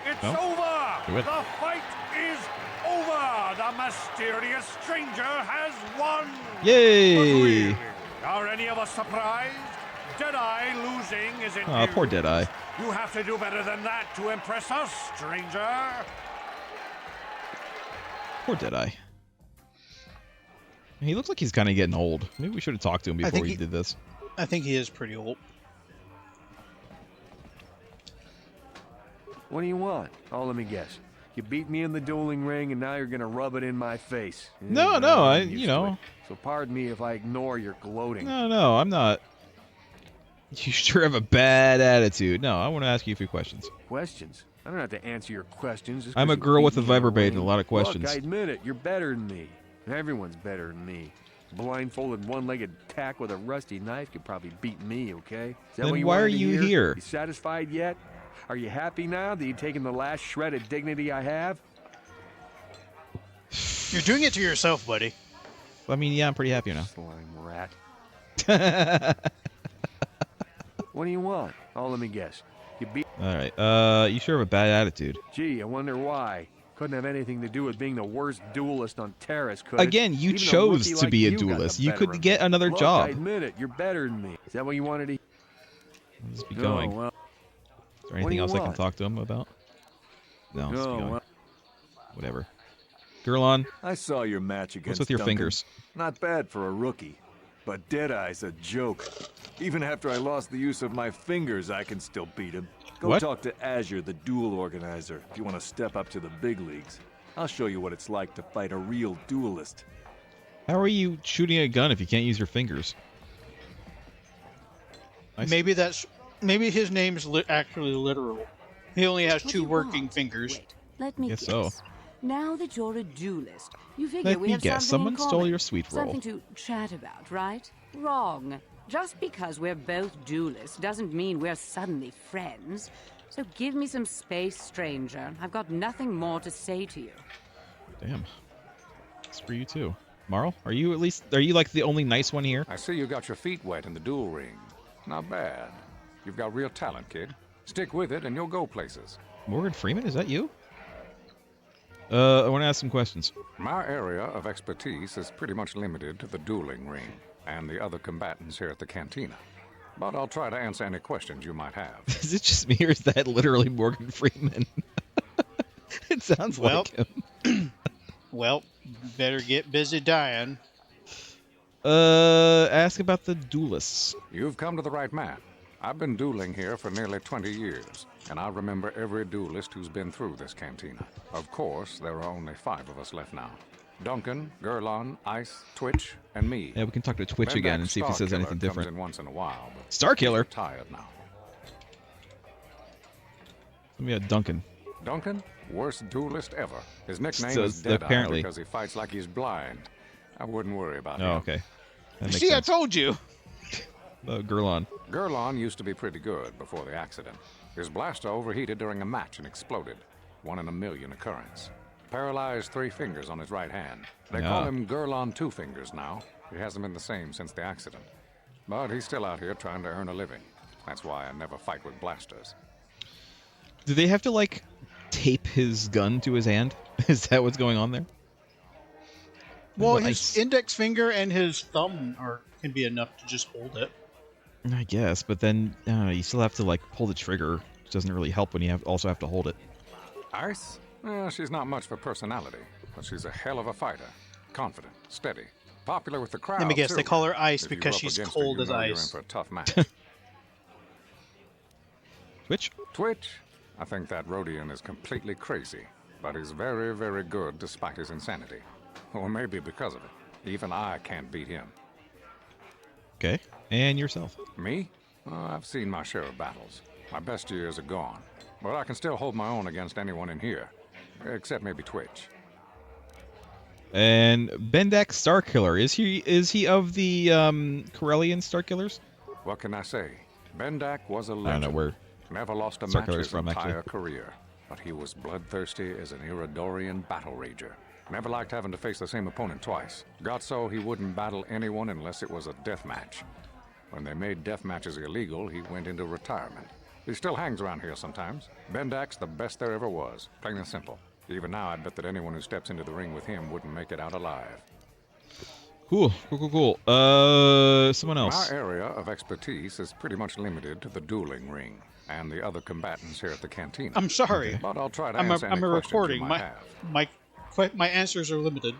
It's No? over. Do it. The fight is over. The mysterious stranger has won. Yay! But really, are any of us surprised? Deadeye losing isn't Aw, news. poor Deadeye. You have to do better than that to impress us, stranger. Poor Deadeye. He looks like he's kind of getting old. Maybe we should have talked to him before we did this. I think he is pretty old. What do you want? Oh, let me guess. You beat me in the dueling ring, and now you're gonna rub it in my face. No, you know. So pardon me if I ignore your gloating. No, I'm not. You sure have a bad attitude. No, I want to ask you a few questions. Questions? I don't have to answer your questions. just I'm 'cause a you girl beat with a me in the vibrator and a ring. lot of questions. Look, I admit it. You're better than me. Everyone's better than me. Blindfolded, one-legged tack with a rusty knife could probably beat me, okay? Is that Then what you why wanted are to you hear? here? You satisfied yet? Are you happy now that you've taken the last shred of dignity I have? You're doing it to yourself, buddy. I mean, yeah, I'm pretty happy now. Slime rat. What do you want? Oh, let me guess. You beat... Alright, you sure have a bad attitude. Gee, I wonder why. Couldn't have anything to do with being the worst duelist on Taris, could it? Again, you Even a chose rookie to like be a you got the duelist. You better could of get me. another Look, job. I admit it. You're better than me. Is that what you wanted to... Let's be going. well, Is there what do anything you else I can want? talk to him about? No, let's be going. well, Whatever. Gurlon, I saw your match against what's with your Duncan. fingers? Not bad for a rookie. But Deadeye's a joke. Even after I lost the use of my fingers, I can still beat him. Go What? talk to Azure, the duel organizer, if you want to step up to the big leagues. I'll show you what it's like to fight a real duelist. How are you shooting a gun if you can't use your fingers? Maybe his name's actually literal. He only has What two do you working want? fingers. Wait, let me Guess guess. so. Now that you're a duelist, you figure Let we me have guess, something in someone stole common. your sweet roll. Something to chat about, right? Wrong. Just because we're both duelists doesn't mean we're suddenly friends. So give me some space, stranger. I've got nothing more to say to you. Damn. It's for you too. Marl, are you like the only nice one here? I see you got your feet wet in the duel ring. Not bad. You've got real talent, kid. Stick with it and you'll go places. Morgan Freeman, is that you? I want to ask some questions. My area of expertise is pretty much limited to the dueling ring and the other combatants here at the cantina. But I'll try to answer any questions you might have. Is it just me or is that literally Morgan Freeman? It sounds like him. Well, better get busy dying. Ask about the duelists. You've come to the right man. I've been dueling here for nearly 20 years, and I remember every duelist who's been through this cantina. Of course, there are only 5 of us left now. Duncan, Gurlon, Ice, Twitch, and me. Yeah, we can talk to Twitch again and see if he says anything different. Comes in once in a while, but Starkiller? he's tired now. Let me Duncan. Duncan, worst duelist ever. His nickname So, is Deadeye apparently. because he fights like he's blind. I wouldn't worry about him. Oh, okay. That makes See, sense. I told you. Gurlon. Gurlon used to be pretty good before the accident. His blaster overheated during a match and exploded. 1 in a million occurrence. Paralyzed 3 fingers on his right hand. They Yeah. call him Gurlon 2 Fingers now. He hasn't been the same since the accident. But he's still out here trying to earn a living. That's why I never fight with blasters. Do they have to, like, tape his gun to his hand? Is that what's going on there? Well, What, his index finger and his thumb can be enough to just hold it. I guess, but then you still have to, like, pull the trigger, which doesn't really help when you also have to hold it. Ice? Well, she's not much for personality, but she's a hell of a fighter. Confident, steady, popular with the crowd. Let me guess, too. they call her Ice If you're because up she's against cold her, as you know you're ice. in for a tough match. Twitch? Twitch? I think that Rhodian is completely crazy, but he's very, very good despite his insanity. Or maybe because of it. Even I can't beat him. Okay. And yourself? Me? I've seen my share of battles. My best years are gone. But I can still hold my own against anyone in here. Except maybe Twitch. And Bendak Starkiller, is he of the Corellian Starkillers? What can I say? Bendak was a I don't legend. know where Never lost a match Starkiller's his from, entire actually. career. But he was bloodthirsty as an Iridorian battle rager. Never liked having to face the same opponent twice. Got so he wouldn't battle anyone unless it was a death match. When they made death matches illegal, he went into retirement. He still hangs around here sometimes. Bendak's the best there ever was, plain and simple. Even now, I'd bet that anyone who steps into the ring with him wouldn't make it out alive. Cool. Someone else. My area of expertise is pretty much limited to the dueling ring and the other combatants here at the cantina. I'm sorry. But I'll try to I'm answer any a questions recording. you might have. My answers are limited.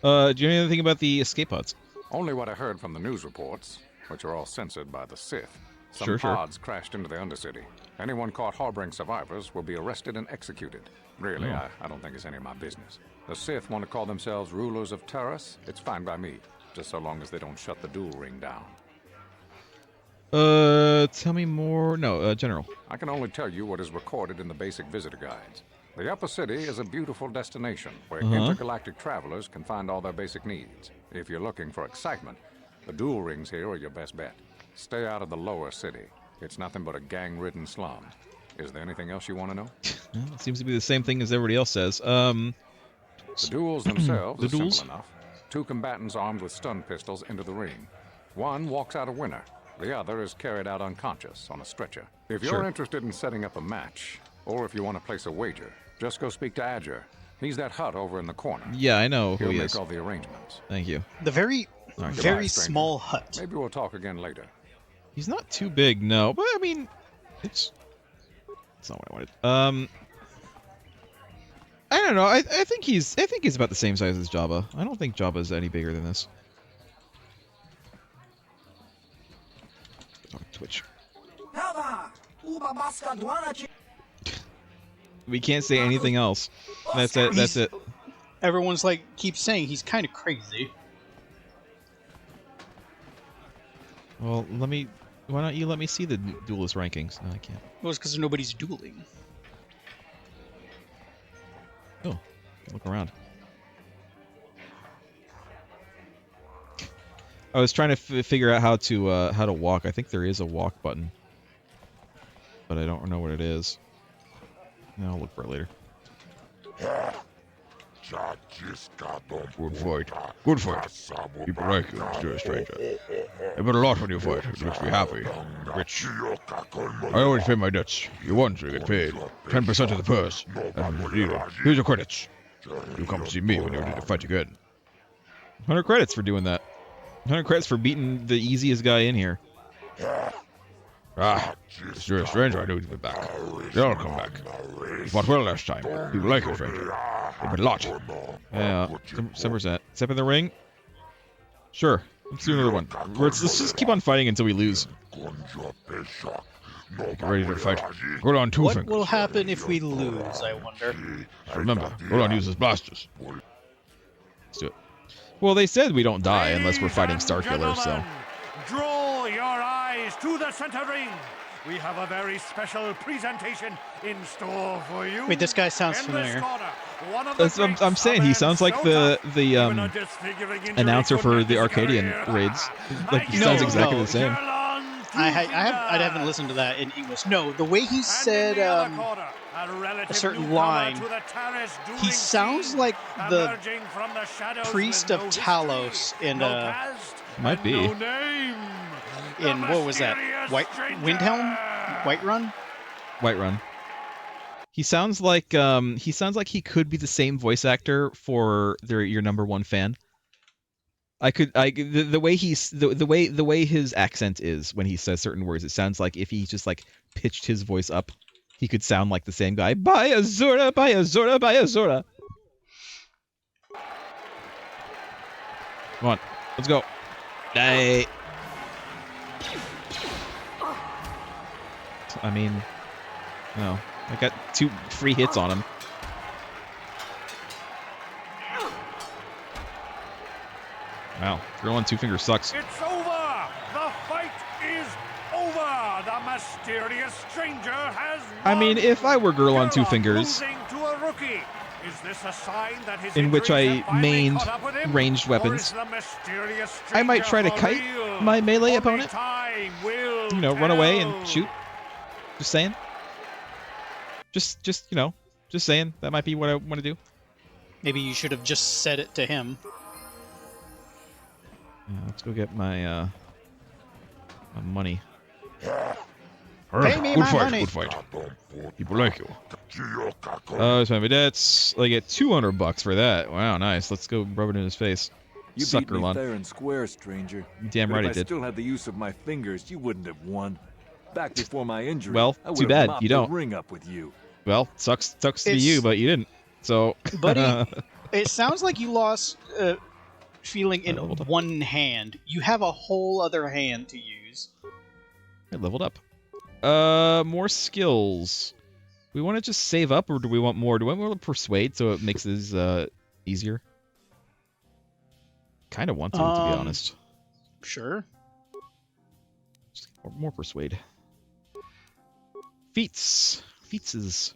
Do you know anything about the escape pods? Only what I heard from the news reports, which are all censored by the Sith. Some Sure. pods crashed into the Undercity. Anyone caught harboring survivors will be arrested and executed. Really, Oh. I don't think it's any of my business. The Sith want to call themselves rulers of Taris. It's fine by me, just so long as they don't shut the duel ring down. Tell me more. No, General. I can only tell you what is recorded in the basic visitor guides. The Upper City is a beautiful destination where intergalactic travelers can find all their basic needs. If you're looking for excitement, the duel rings here are your best bet. Stay out of the Lower City. It's nothing but a gang-ridden slum. Is there anything else you want to know? Well, it seems to be the same thing as everybody else says. The duels themselves The are duels? simple enough. 2 combatants armed with stun pistols into the ring. One walks out a winner. The other is carried out unconscious on a stretcher. If you're Sure. interested in setting up a match, or if you want to place a wager, just go speak to Adger. He's that hut over in the corner. Yeah, I know who He'll he make is. all the arrangements. Thank you. The very, All right, very goodbye, stranger. small hut. Maybe we'll talk again later. He's not too big, no. But I mean, it's not what I wanted. I don't know. I think he's about the same size as Jabba. I don't think Jabba's any bigger than this. Oh, Twitch. We can't say anything else. That's it. That's it. Everyone's keeps saying he's kind of crazy. Well, why don't you let me see the duelist rankings? No, I can't. Well, it's because nobody's dueling. Oh, look around. I was trying to figure out how to walk. I think there is a walk button, but I don't know what it is. I'll look for it later. Good fight. Good fight. People like you, Mr. Stranger. I bet a lot when you fight. It makes me happy. Rich. I always pay my debts. You won, so you get paid. 10% of the purse. Here's your credits. You come to see me when you're ready to fight again. 100 credits for doing that. 100 credits for beating the easiest guy in here. Ah, Mr. Stranger, I knew you'd be back. They all come back. You fought well last time. People like you, Stranger. They bet a lot. Yeah, 10%. Step in the ring. Sure. Let's do another one. Let's just keep on fighting until we lose. Get ready to fight. Go on 2 What fingers. will happen if we lose, I wonder? Remember, go on uses blasters. Let's do it. Well, they said we don't die unless we're fighting Starkiller, so... Draw your eyes to the center ring. We have a very special presentation in store for you. Wait, this guy sounds In familiar. this corner, one of the That's what greats I'm saying. of He sounds like the Even a disfiguring injury announcer for couldn't the end his Arcadian career. raids. Like, he sounds exactly the same. I haven't listened to that in English. No, the way he said a certain line. He sounds like the priest of Talos in Might be. in what was that? Windhelm? Whiterun? Whiterun. He sounds like he could be the same voice actor for your number one fan. The way his accent is when he says certain words, it sounds like if he just like pitched his voice up, he could sound like the same guy. By Azura, by Azura, by Azura. Come on, let's go. Die. I mean, no, I got 2 free hits on him. Wow, girl on 2 fingers sucks. It's over! The fight is over! The mysterious stranger has won! I mean, if I were girl on 2 fingers, To a rookie. Is this a sign that his in which injuries I have finally mained caught up with him? ranged Or weapons, is the mysterious I might try to stranger kite for real? my melee Only opponent. time will You know, run away tell. and shoot. Just saying. Just saying. That might be what I want to do. Maybe you should have just said it to him. Yeah, let's go get my my money. Pay me good my fight, money. good fight. People like you. It's my debts. I get $200 for that. Wow, nice. Let's go rub it in his face. You beat Sucker me Lon. fair and square, stranger. Damn But right if I did. I still had the use of my fingers, you wouldn't have won. Back before my injury, Well, I would too have bad mopped you the don't. ring up with you. Well, sucks to be It's- you, but you didn't. So, Buddy, it sounds like you lost feeling in one hand. You have a whole other hand to use. I leveled up. More skills. We want to just save up, or do we want more? Do we want to persuade so it makes this easier? Kind of want to be honest. Sure. Just more persuade. Feats. Featses.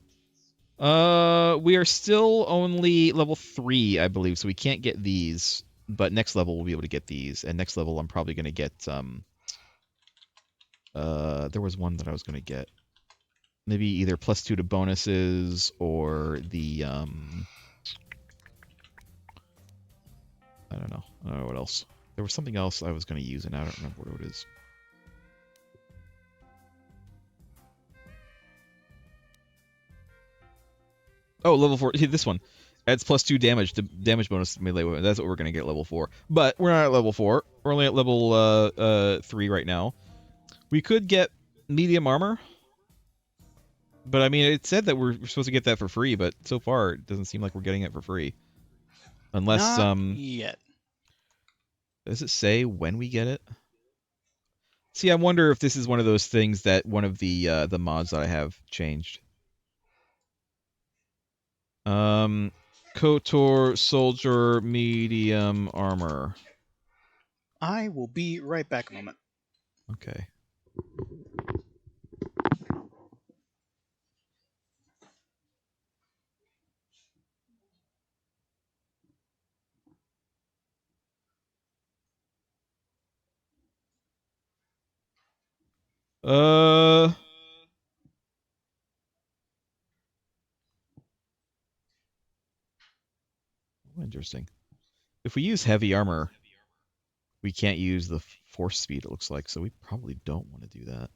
We are still only level 3, I believe, so we can't get these. But next level we'll be able to get these, and next level I'm probably gonna get there was one that I was gonna get. Maybe either +2 to bonuses or the I don't know what else. There was something else I was gonna use and I don't remember what it is. Oh, level 4. This one adds +2 damage to damage bonus to melee weapon. That's what we're gonna get level 4. But we're not at level 4. We're only at level 3 right now. We could get medium armor, but I mean, it said that we're supposed to get that for free. But so far, it doesn't seem like we're getting it for free, unless Not yet. Does it say when we get it? See, I wonder if this is one of those things that one of the mods that I have changed. KOTOR soldier medium armor. I will be right back a moment. Okay. Interesting. If we use heavy armor, we can't use the force speed, it looks like, so we probably don't want to do that.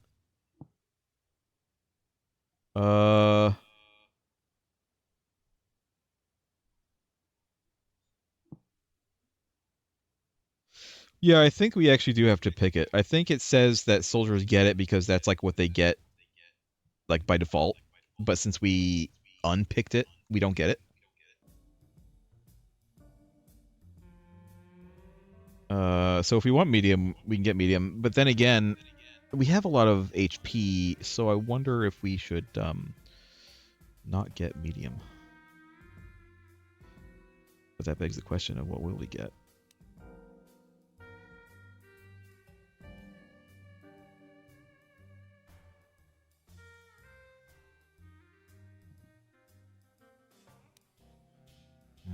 Yeah, I think we actually do have to pick it. I think it says that soldiers get it because that's like what they get like by default. But since we unpicked it, we don't get it. So if we want medium, we can get medium. But then again, we have a lot of HP, so I wonder if we should not get medium. But that begs the question of what will we get?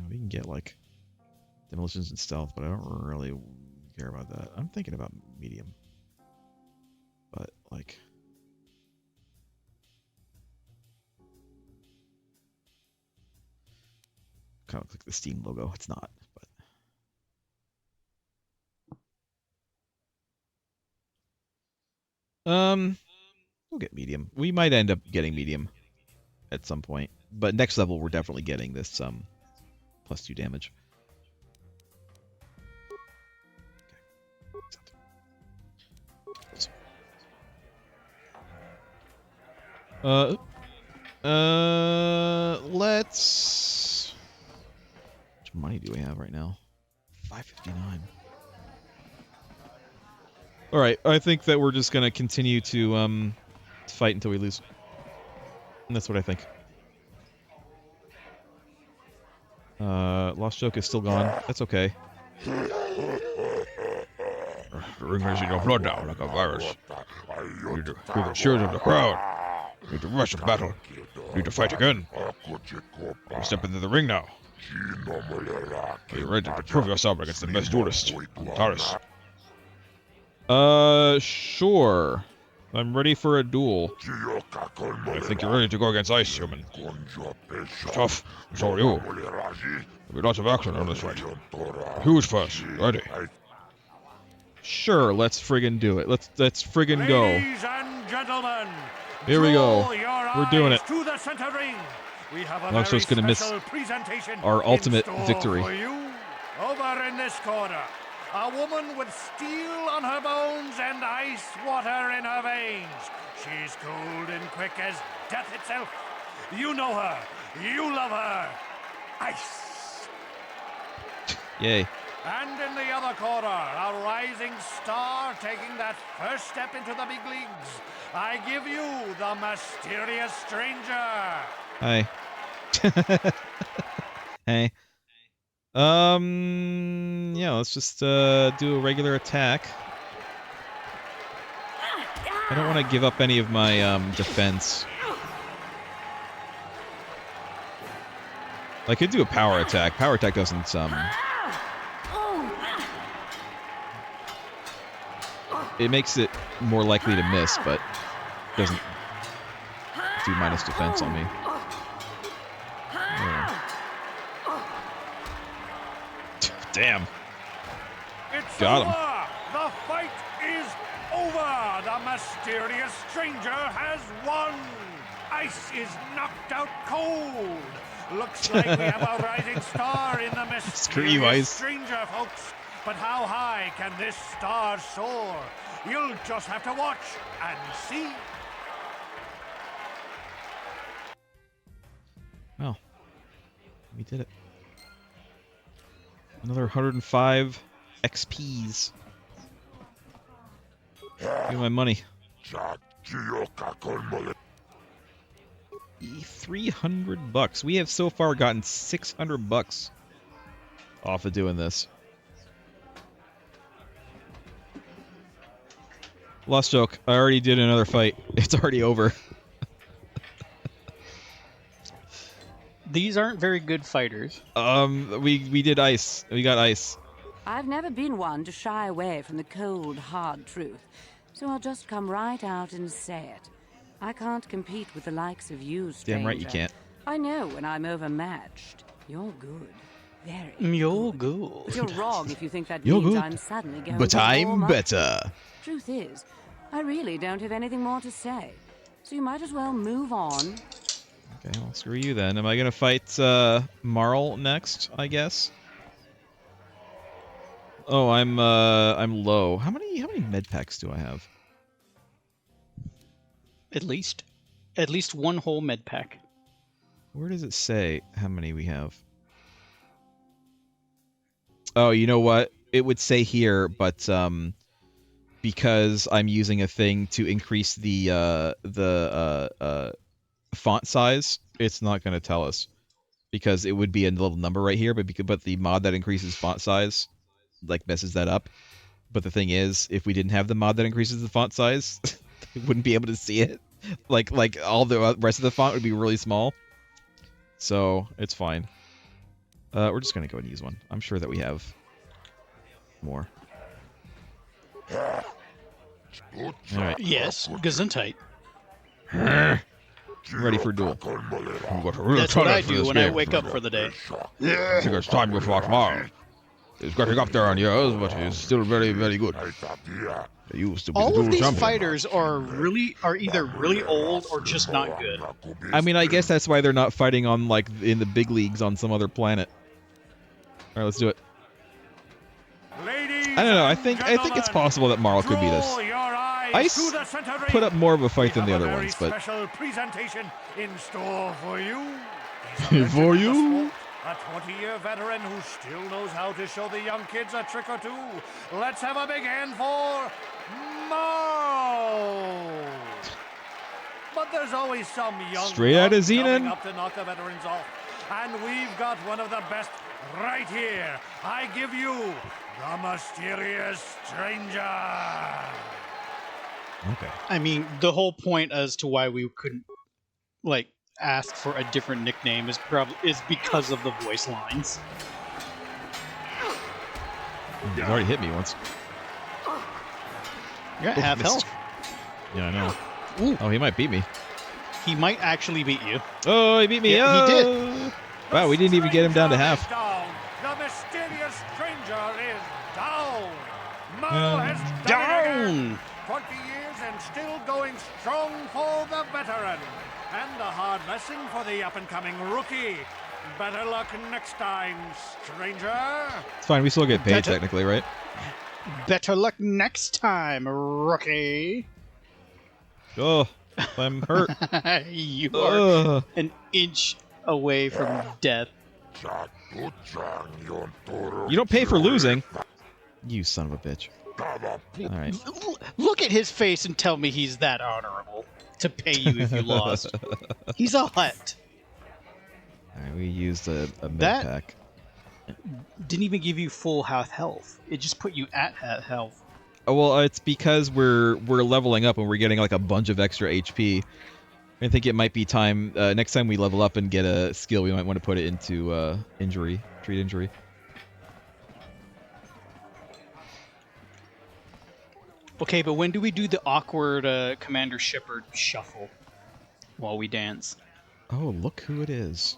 We can get like demolitions and stealth, but I don't really care about that. I'm thinking about medium. But like kind of looks like the Steam logo. It's not, but we'll get medium. We might end up getting medium at some point, but next level we're definitely getting this +2 damage. Let's. How much money do we have right now? 559. All right, I think that we're just gonna continue to fight until we lose. And that's what I think. Lost Joke is still gone. That's okay. The ring racing your blood down like a virus. You need to hear the cheers of the crowd. You need to rush a battle. You need to fight again. You step into the ring now. Are you ready to prove yourself against the best duelist, Taris? Sure. I'm ready for a duel. I think you're ready to go against Ice, human. Tough. So are you. There'll be lots of action on this fight. Who's first? Ready? Sure, let's friggin' do it. Let's friggin' go. Ladies and gentlemen, here we go. We're doing it. To the center ring. We have a I'm just gonna miss our ultimate victory. For you. Over in this corner, a woman with steel on her bones and ice water in her veins. She's cold and quick as death itself. You know her. You love her. Ice. Yay. And in the other corner, a rising star taking that first step into the big leagues. I give you the mysterious stranger. Hi. Hey. Yeah, let's just do a regular attack. I don't want to give up any of my defense. I could do a power attack. Power attack doesn't it makes it more likely to miss, but doesn't do minus defense on me. Yeah. Damn. It's got him. Over. The fight is over. The mysterious stranger has won. Ice is knocked out cold. Looks like we have a rising star in the Screw you, mysterious Ice. stranger, folks. But how high can this star soar? You'll just have to watch and see. Well, we did it. Another 105 XPs. Give me my money. 300 bucks. We have so far gotten 600 bucks off of doing this. Lost Joke. I already did another fight. It's already over. These aren't very good fighters. We did ice. We got ice. I've never been one to shy away from the cold, hard truth, so I'll just come right out and say it. I can't compete with the likes of you, stranger. Damn right you can't. I know when I'm overmatched. You're good. Very You're good. But you're wrong if you think that You're means good. I'm suddenly going But to I'm warm up. better. Truth is, I really don't have anything more to say, so you might as well move on. Okay, well, screw you then. Am I gonna fight Marl next, I guess? Oh, I'm low. How many med packs do I have? At least one whole med pack. Where does it say how many we have? Oh, you know what? It would say here, but because I'm using a thing to increase the font size, it's not going to tell us, because it would be a little number right here, but the mod that increases font size like messes that up. But the thing is, if we didn't have the mod that increases the font size, we wouldn't be able to see it. Like all the rest of the font would be really small. So it's fine. We're just gonna go and use one. I'm sure that we have more. All right. Yes, Gesundheit. I'm ready for a duel. That's what I do when I wake up for the day. I think it's time you fought Marl. He's getting up there on years, but he's still very, very good. He used to be the All dual of these champion. fighters are either really old or just not good. I mean, I guess that's why they're not fighting on, like, in the big leagues on some other planet. Alright, let's do it. I don't know, I think it's possible that Marl could beat us. Ice put up more of a fight than the other ones, but... Special presentation in store for you. For you? A 20-year veteran who still knows how to show the young kids a trick or two. Let's have a big hand for Marl. But there's always some young Straight out of coming Xenon. up to knock the veterans off. And we've got one of the best right here. I give you the mysterious stranger. Okay. I mean, the whole point as to why we couldn't, like, ask for a different nickname is because of the voice lines. He's already hit me once. You're at half missed. health. Yeah, I know. Ooh. Oh, he might beat me. He might actually beat you. Oh, he beat me. Yeah, he did. Wow, we didn't even get him down to half. Down. The mysterious stranger is down. Marl has done it again. 20 years and still going strong for the veteran. And a hard lesson for the up-and-coming rookie. Better luck next time, stranger. It's fine, we still get paid technically, right? Better luck next time, rookie. Oh, I'm hurt. You are an inch away from death. You don't pay for losing. You son of a bitch. Alright. Look at his face and tell me he's that honorable to pay you if you lost. He's a hut. Alright, we used a med That- pack. Didn't even give you full health. It just put you at half health. Oh, well, it's because we're leveling up and we're getting like a bunch of extra HP. I think it might be time next time we level up and get a skill, we might want to put it into treat injury. Okay, but when do we do the awkward Commander Shepard shuffle while we dance? Oh, look who it is.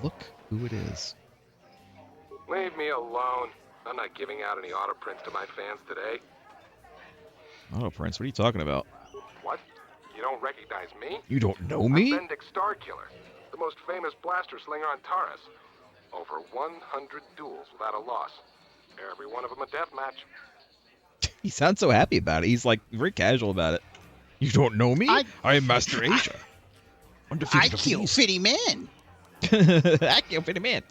Look who it is. Leave me alone. I'm not giving out any auto prints to my fans today. Oh, Prince, what are you talking about? What? You don't recognize me? You don't know me? I'm Bendick Starkiller, the most famous blaster slinger on Taris. Over 100 duels without a loss. Every one of them a death match. He sounds so happy about it. He's like very casual about it. You don't know me? I am Master Asia. I kill fitty men. I kill fitty man.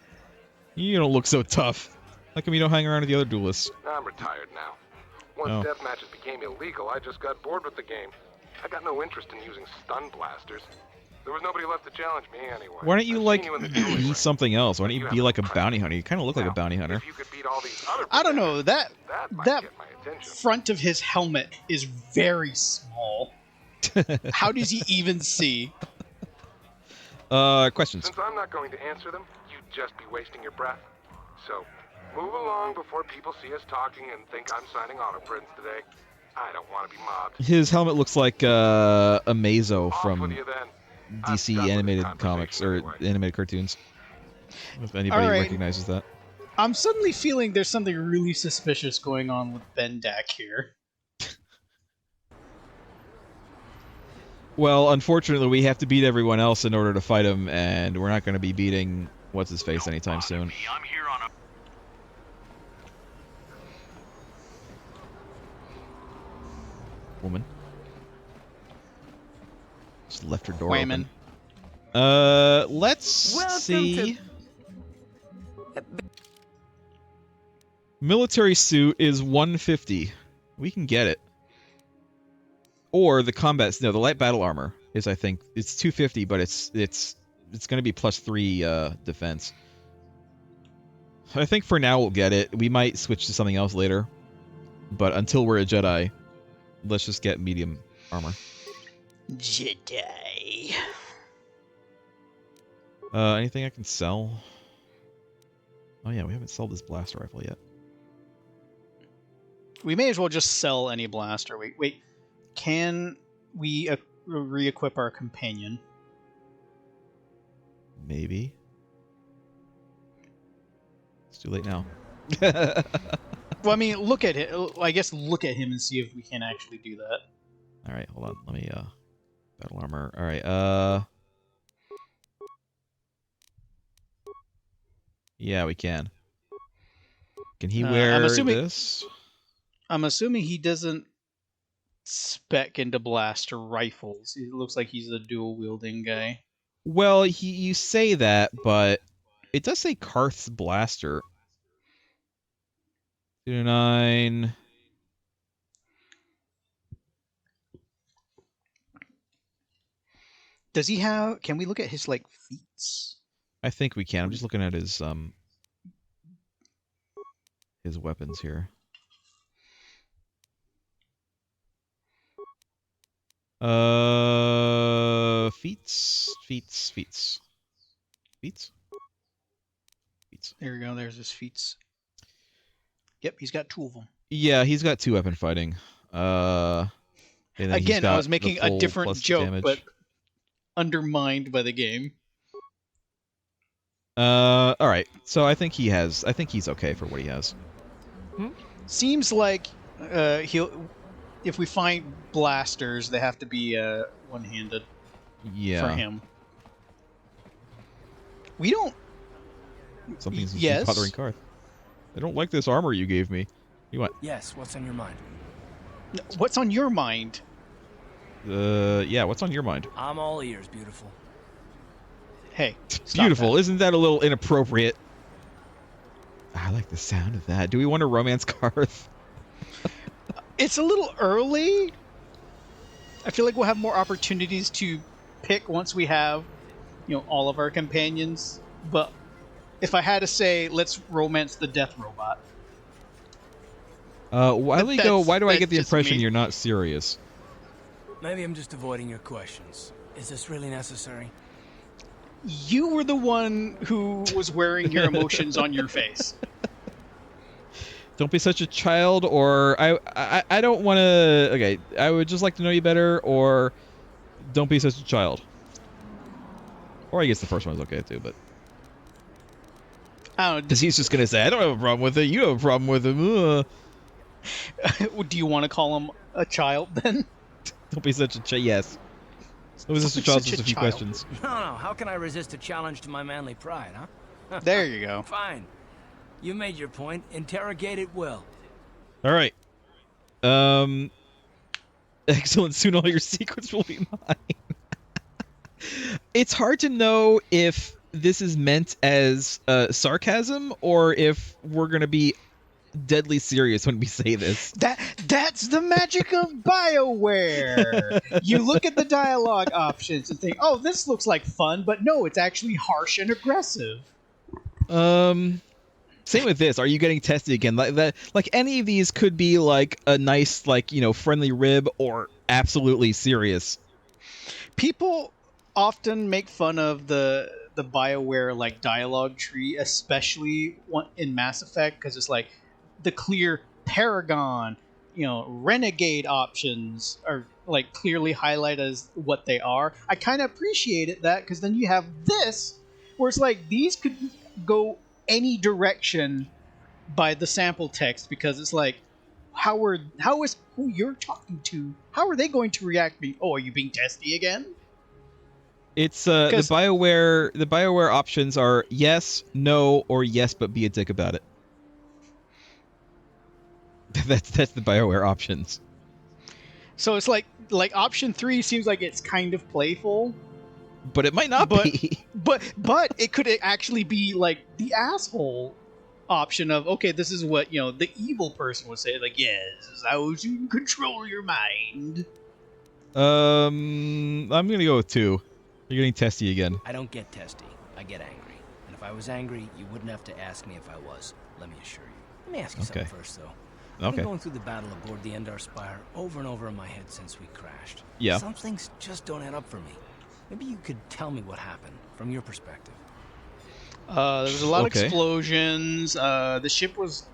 You don't look so tough. How come you don't hang around with the other duelists? I'm retired now. Once Oh. death matches became illegal, I just got bored with the game. I got no interest in using stun blasters. There was nobody left to challenge me anyway. Why don't you I've like seen you in the dueling be ring. something else? Why don't you be like a bounty hunter? You kind of look like a bounty hunter. If you could beat all these other I don't know, that might that get my attention. front of his helmet is very small. How does he even see? Questions. Since I'm not going to answer them, you'd just be wasting your breath. So, move along before people see us talking and think I'm signing auto prints today. I don't want to be mobbed. His helmet looks like a Mazo Off from with you then. DC animated comics or animated cartoons. If anybody All right. recognizes that. I'm suddenly feeling there's something really suspicious going on with Bendak here. Well, unfortunately, we have to beat everyone else in order to fight him, and we're not going to be beating what's his face anytime soon. I'm here on a Woman. Just left her door Wayman. open. Let's see. Military suit is 150. We can get it. Or the combat, no, the light battle armor is, I think, it's 250, but it's going to be +3 defense. I think for now we'll get it. We might switch to something else later, but until we're a Jedi, let's just get medium armor. Jedi. Anything I can sell? Oh yeah, we haven't sold this blaster rifle yet. We may as well just sell any blaster. Wait, can we re-equip our companion. Maybe. It's too late now. Well, I mean, look at it. I guess look at him and see if we can actually do that. All right, hold on. Let me battle armor. All right. Yeah, we can. Can he wear this? I'm assuming he doesn't spec into blaster rifles. It looks like he's a dual wielding guy. Well, you say that, but it does say Karth's blaster. 2-9. Does he have? Can we look at his like feats? I think we can. I'm just looking at his weapons here. Feats. There we go. There's his feats. Yep, he's got 2 of them. Yeah, he's got 2 weapon fighting. Again, I was making a different joke, damage. but undermined by the game. All right. So I think he's okay for what he has. Seems like he'll. If we find blasters, they have to be one-handed. Yeah. For him. We don't. Something's yes. bothering Karth. I don't like this armor you gave me. You want? Yes. What's on your mind? What's on your mind? Yeah. What's on your mind? I'm all ears, beautiful. Hey. Beautiful. Isn't that a little inappropriate? I like the sound of that. Do we want to romance Karth? It's a little early. I feel like we'll have more opportunities to pick once we have, all of our companions. But if I had to say, let's romance the death robot. Why do I get the impression you're not serious? Maybe I'm just avoiding your questions. Is this really necessary? You were the one who was wearing your emotions on your face. Don't be such a child, or I don't want to. Okay, I would just like to know you better, or don't be such a child. Or I guess the first one's okay too, but because he's just gonna say, I don't have a problem with it. You have a problem with him. Do you want to call him a child then? Don't be such a child. Yes. Don't be such a child. Just a few questions. No. How can I resist a challenge to my manly pride, huh? There you go. Fine. You made your point. Interrogate it well. All right. Excellent. Soon all your secrets will be mine. It's hard to know if this is meant as sarcasm or if we're going to be deadly serious when we say this. That's the magic of BioWare. You look at the dialogue options and think, oh, this looks like fun, but no, it's actually harsh and aggressive. Same with this. Are you getting testy again? Like any of these could be like a nice, friendly rib or absolutely serious. People often make fun of the BioWare dialogue tree, especially in Mass Effect, because it's like the clear Paragon, Renegade options are clearly highlighted as what they are. I kind of appreciated that because then you have this, where it's like these could go any direction by the sample text, because it's like, how is who you're talking to? How are they going to react? Are you being testy again? It's the BioWare options are yes, no, or yes, but be a dick about it. That's the BioWare options. So it's like option 3 seems like it's kind of playful, but it might not be. But it could actually be the asshole option of, okay, this is what the evil person would say. Yes, this is how you can control your mind. I'm gonna go with 2. You're getting testy again. I don't get testy. I get angry. And if I was angry, you wouldn't have to ask me if I was. Let me assure you. Let me ask you something first, though. I've been going through the battle aboard the Endar Spire over and over in my head since we crashed. Yeah. Some things just don't add up for me. Maybe you could tell me what happened from your perspective. There was a lot of explosions. The ship was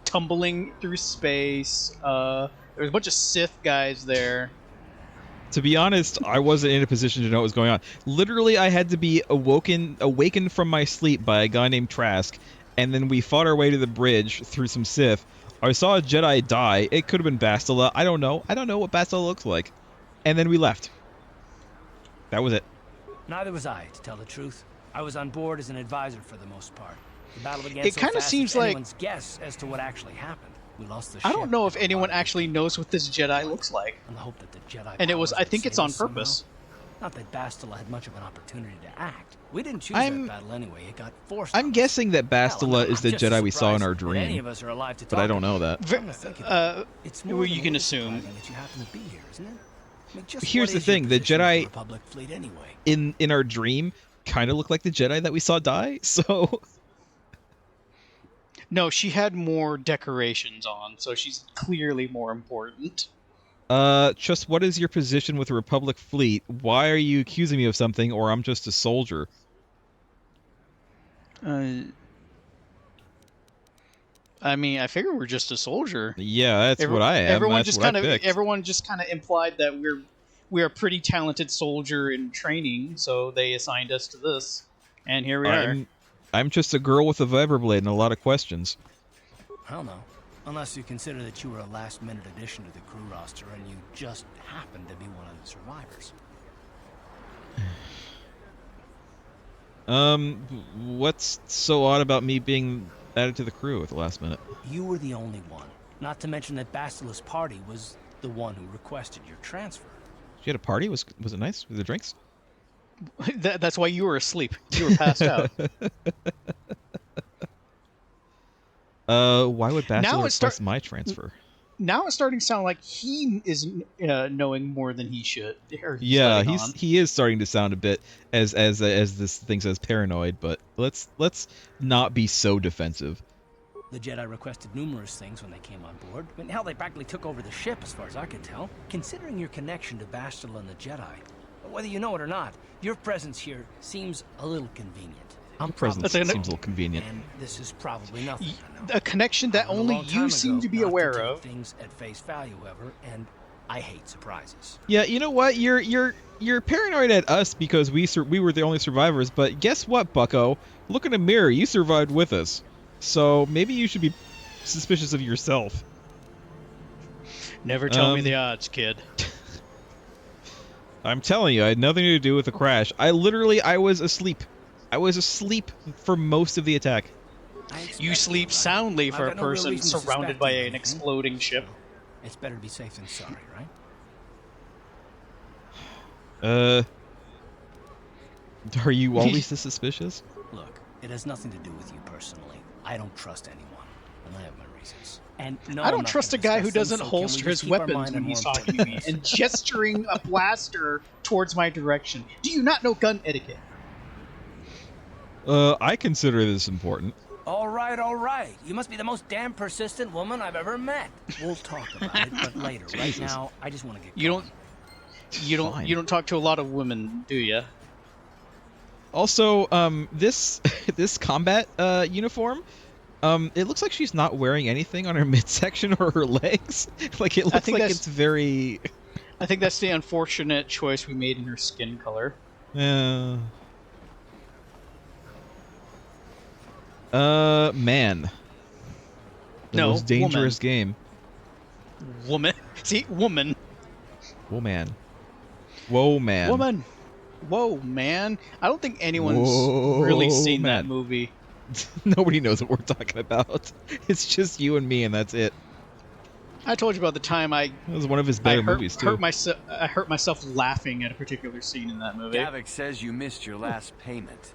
tumbling through space. There was a bunch of Sith guys there. To be honest, I wasn't in a position to know what was going on. Literally, I had to be awakened from my sleep by a guy named Trask, and then we fought our way to the bridge through some Sith. I saw a Jedi die. It could have been Bastila. I don't know. I don't know what Bastila looks like. And then we left. That was it. Neither was I, to tell the truth. I was on board as an advisor for the most part. The battle began It so kind of fast seems it's like anyone's guess as to what actually happened. We lost the I ship. don't know if anyone actually knows what this Jedi looks like. On the hope that the Jedi And it was, powers I think would it's save on us purpose. somehow. Not that Bastila had much of an opportunity to act. We didn't choose I'm- that battle anyway. It got forced. I'm guessing that Bastila is the Jedi we saw in our that any dream. of us are alive to But I talk don't know about that. it. Come to think of it, it's more well, than you a can little assume. surprising that you happen to be here, isn't it? I mean, just Here's what the is your thing, the position with Jedi the Republic fleet anyway? in our dream kind of looked like the Jedi that we saw die, so... No, she had more decorations on, so she's clearly more important. Just what is your position with the Republic fleet? Why are you accusing me of something, or I'm just a soldier? I mean, I figure we're just a soldier. Yeah, that's what I am. Everyone That's just what I kind of picked. everyone just kind of implied that we're a pretty talented soldier in training, so they assigned us to this, and here we are. I'm just a girl with a vibroblade and a lot of questions. Hell no. Unless you consider that you were a last-minute addition to the crew roster and you just happened to be one of the survivors. What's so odd about me being added to the crew at the last minute? You were the only one. Not to mention that Bastila's party was the one who requested your transfer. You had a party? Was it nice? Were there drinks? That's why you were asleep. You were passed out. Why would Bastila Now it request my transfer? Now it's starting to sound like he is knowing more than he should. Or Yeah, letting on. he is starting to sound a bit as this thing says paranoid, but let's not be so defensive. The Jedi requested numerous things when they came on board. I mean, hell, they practically took over the ship, as far as I could tell. Considering your connection to Bastila and the Jedi, whether you know it or not, your presence here seems a little convenient. Your presence seems a little convenient. And this is probably nothing. A connection that only you seem to be aware of. Things at face value, however, and I hate surprises. Yeah, you know what? You're paranoid at us because we were the only survivors. But guess what, Bucko? Look in the mirror. You survived with us, so maybe you should be suspicious of yourself. Never tell me the odds, kid. I'm telling you, I had nothing to do with the crash. I was asleep. I was asleep for most of the attack. You sleep soundly for a got no real person reason to surrounded suspect by you of an anything. exploding ship. It's better to be safe than sorry, right? Are you always this suspicious? Look, it has nothing to do with you personally. I don't trust anyone, and I have my reasons. And no, I I'm don't not trust a gonna guy who discuss them, doesn't so can we holster just his keep our weapons mind when on he's more talking to me important and gesturing a blaster towards my direction. Do you not know gun etiquette? I consider this important. All right, all right. You must be the most damn persistent woman I've ever met. We'll talk about it, but later. Right Jesus. now, I just want to get. You don't talk to a lot of women, do you? Also, this combat uniform, it looks like she's not wearing anything on her midsection or her legs. Like it looks like it's very. I think that's the unfortunate choice we made in her skin color. Man. The No, most dangerous game. Woman. See, woman. Woman. Whoa, man. Woman. Whoa, man. I don't think anyone's Whoa, really seen that man. movie. Nobody knows what we're talking about. It's just you and me, and that's it. I told you about the time It was one of his better movies, too. I hurt myself laughing at a particular scene in that movie. Gavik says you missed your last payment.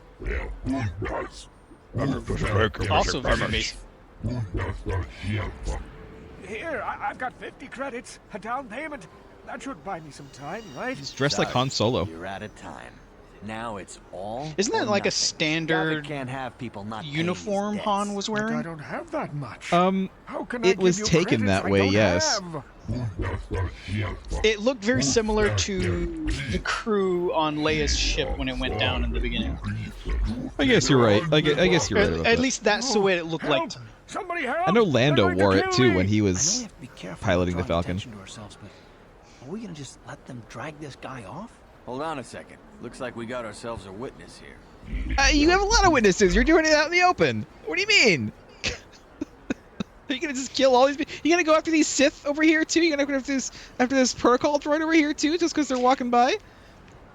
Also very basic. Here, I've got 50 credits, a down payment. That should buy me some time, right? He's dressed like Han Solo. You're out of time. Now it's all. Isn't that or like a nothing. standard Gavik can't have people not paying uniform his Han debts. was But I wearing? don't have that much. How can It I was give you taken credits that I way, don't yes. have? It looked very similar to the crew on Leia's ship when it went down in the beginning. I guess you're right. I guess you're right about At that. least that's the way it looked like. Somebody help! I know Lando They're going to wore it kill too me! when he was Careful piloting the drawing Falcon. attention to ourselves, but Are we gonna just let them drag this guy off? Hold on a second. Looks like we got ourselves a witness here. You have a lot of witnesses. You're doing it out in the open. What do you mean? Are you gonna just kill all these people? You gonna go after these Sith over here too? You gonna go after this protocol droid over here too, just because they're walking by?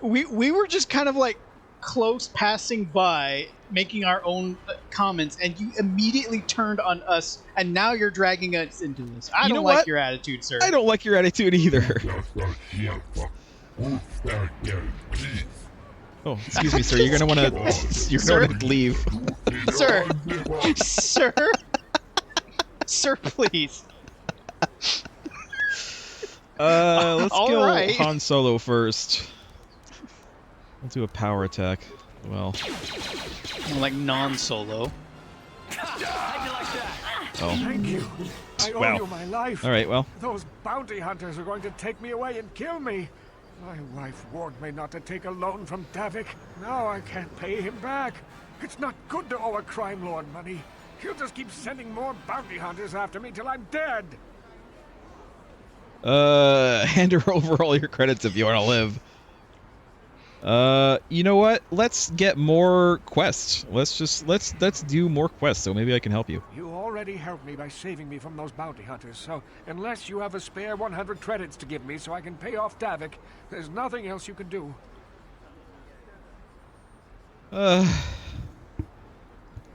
We were just kind of like close passing by, making our own comments, and you immediately turned on us, and now you're dragging us into this. I don't like your attitude, sir. I don't like your attitude either. Oh, excuse me, sir. You're gonna wanna leave. Sir, sir, sir, please. Let's kill right. Han Solo first. We'll do a power attack. Well, like non-solo. Oh. Thank you. I owe you my life. All right, well. Those bounty hunters are going to take me away and kill me. My wife warned me not to take a loan from Davik. Now I can't pay him back. It's not good to owe a crime lord money. He'll just keep sending more bounty hunters after me till I'm dead. Hand her over all your credits if you want to live. You know what? Let's get more quests. Let's do more quests, so maybe I can help you. You already helped me by saving me from those bounty hunters, so unless you have a spare 100 credits to give me so I can pay off Davik, there's nothing else you can do. Do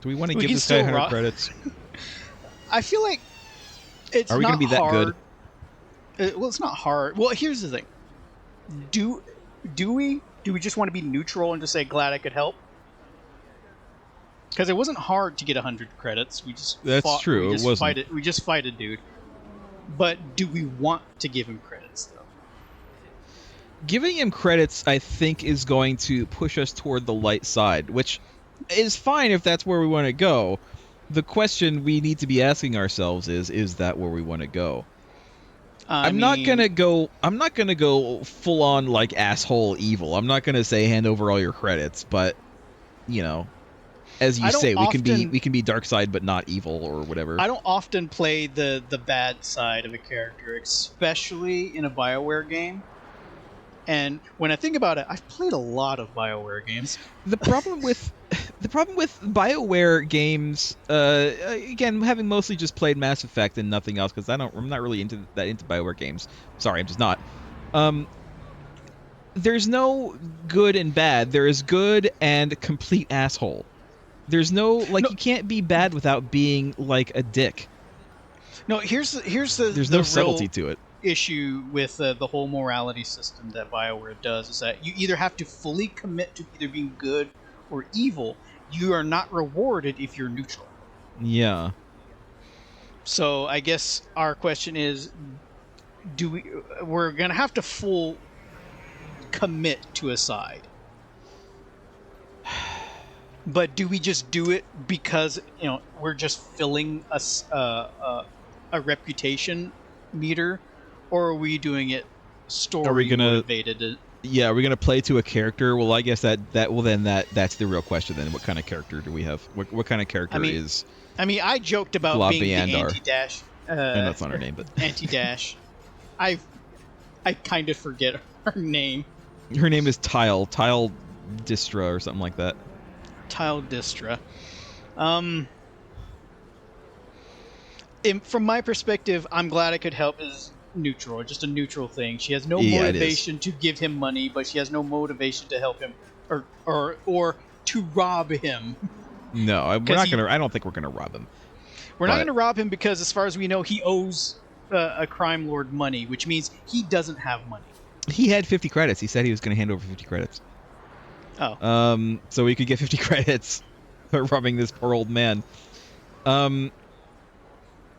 we want to give this guy 100 credits? I feel like it's Are we not gonna be that hard. good? Well, it's not hard. Well, here's the thing. Do we just want to be neutral and just say glad I could help? Because it wasn't hard to get 100 credits. We just true. We it wasn't. We just fight a dude. But do we want to give him credits though? Giving him credits, I think, is going to push us toward the light side, which is fine if that's where we want to go. The question we need to be asking ourselves is that where we want to go? I'm not gonna go full on like asshole evil. I'm not gonna say hand over all your credits, but you know, as you say, we can be dark side but not evil or whatever. I don't often play the bad side of a character, especially in a BioWare game. And when I think about it, I've played a lot of BioWare games. The problem with BioWare games, again, having mostly just played Mass Effect and nothing else, because I'm not really into BioWare games. Sorry, I'm just not. There's no good and bad. There is good and complete asshole. There's you can't be bad without being like a dick. No, here's there's no subtlety to it. Issue with the whole morality system that BioWare does is that you either have to fully commit to either being good or evil. You are not rewarded if you're neutral. Yeah. So I guess our question is, we're gonna have to full commit to a side, but do we just do it because we're just filling a reputation meter? Or are we doing it motivated? Yeah, are we gonna play to a character? Well, I guess that's the real question then. What kind of character do we have? What kind of character is? I mean, I joked about Globby being the Andar. anti-dash. And that's not her name, but anti-dash. I kind of forget her name. Her name is Tile Distra or something like that. Tile Distra. From my perspective, I'm glad I could help as neutral, just a neutral thing. She has no motivation to give him money, but she has no motivation to help him or to rob him. No, we're not gonna. I don't think we're gonna rob him. We're not gonna rob him because, as far as we know, he owes a crime lord money, which means he doesn't have money. He had 50 credits. He said he was gonna hand over 50 credits. Oh. So we could get 50 credits for robbing this poor old man.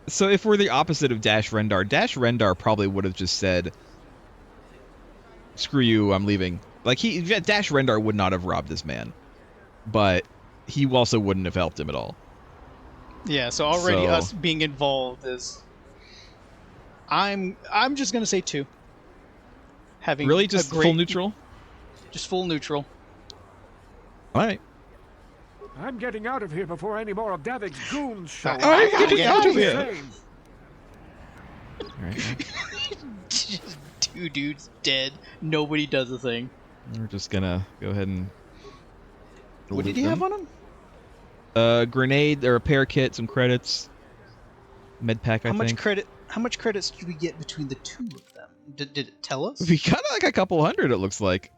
So if we're the opposite of Dash Rendar probably would have just said, "Screw you, I'm leaving." Like Dash Rendar would not have robbed this man, but he also wouldn't have helped him at all. Yeah. So already us being involved is. I'm just gonna say 2. Having really just full neutral. Just full neutral. All right. I'm getting out of here before any more of Davik's goons show up. I'm getting out of here. All right. Just Two dudes dead. Nobody does a thing. We're just gonna go ahead and. What did he have on him? Grenade, or a repair kit, some credits. Med pack, I think. How much credits did we get between the two of them? Did it tell us? We got like a couple hundred, it looks like.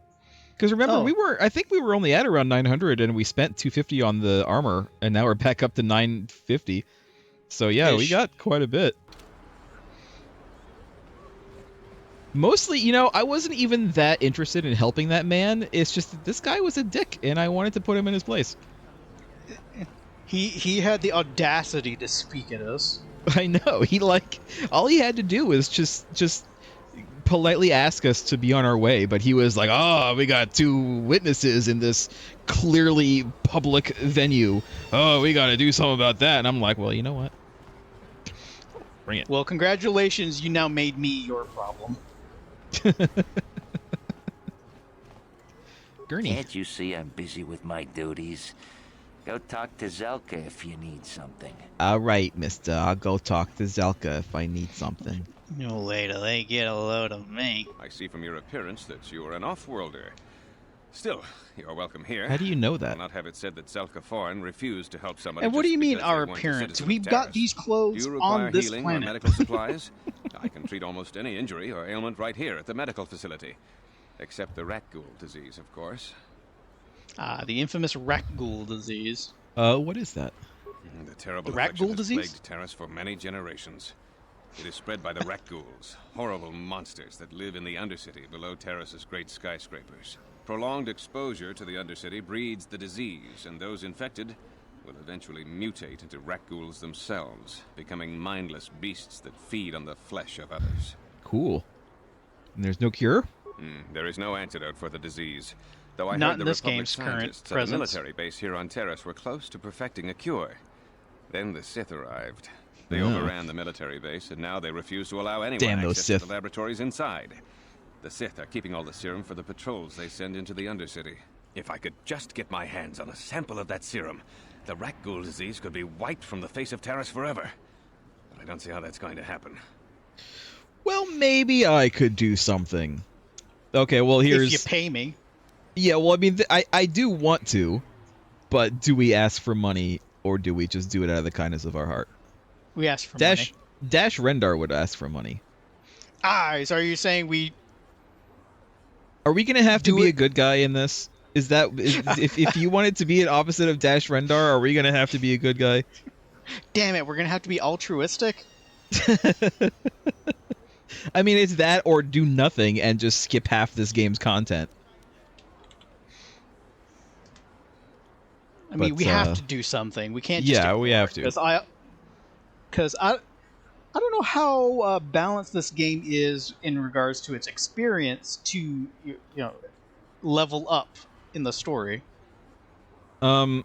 Because remember, I think we were only at around 900, and we spent 250 on the armor, and now we're back up to 950. So yeah, we got quite a bit. Mostly, you know, I wasn't even that interested in helping that man. It's just that this guy was a dick, and I wanted to put him in his place. He had the audacity to speak at us. I know. All he had to do was just politely ask us to be on our way, but he was like, "Oh, we got 2 witnesses in this clearly public venue. Oh, we got to do something about that." And I'm like, "Well, you know what? Bring it." Well, congratulations, you now made me your problem. Gurney. Can't you see I'm busy with my duties? Go talk to Zelka if you need something. All right, mister. I'll go talk to Zelka if I need something. No way till they get a load of me. I see from your appearance that you are an off-worlder. Still, you're welcome here. How do you know that? I'll not have it said that Zelka Foreign refused to help somebody. And what do you mean because our they weren't a appearance? citizen of We've got Taris. these clothes Do you require on this healing planet. or medical supplies? I can treat almost any injury or ailment right here at the medical facility. Except the rat ghoul disease, of course. Ah, the infamous rat ghoul disease. What is that? The terrible The rat affliction ghoul has disease? plagued Taris for many generations. It is spread by the rat ghouls, horrible monsters that live in the Undercity below Taris's great skyscrapers. Prolonged exposure to the Undercity breeds the disease, and those infected will eventually mutate into rat ghouls themselves, becoming mindless beasts that feed on the flesh of others. Cool. And there's no cure? There is no antidote for the disease. Though I Not heard the in this Republic game's current scientists at a presence. military base here on Taris were close to perfecting a cure. Then the Sith arrived. They Oh. overran the military base, and now they refuse to allow anyone Damn those access Sith. to the laboratories inside. The Sith are keeping all the serum for the patrols they send into the Undercity. If I could just get my hands on a sample of that serum, the rat ghoul disease could be wiped from the face of Taris forever. But I don't see how that's going to happen. Well, maybe I could do something. Okay, well, here's... If you pay me. Yeah, well, I mean, I do want to, but do we ask for money, or do we just do it out of the kindness of our heart? We ask for money. Dash Rendar would ask for money. Ah, so are you saying we... Are we going to have to be a good guy in this? If you wanted to be an opposite of Dash Rendar, are we going to have to be a good guy? Damn it, we're going to have to be altruistic? I mean, it's that or do nothing and just skip half this game's content. I mean, we have to do something. We can't just Yeah, we have to. Because I don't know how balanced this game is in regards to its experience to, you know, level up in the story. Do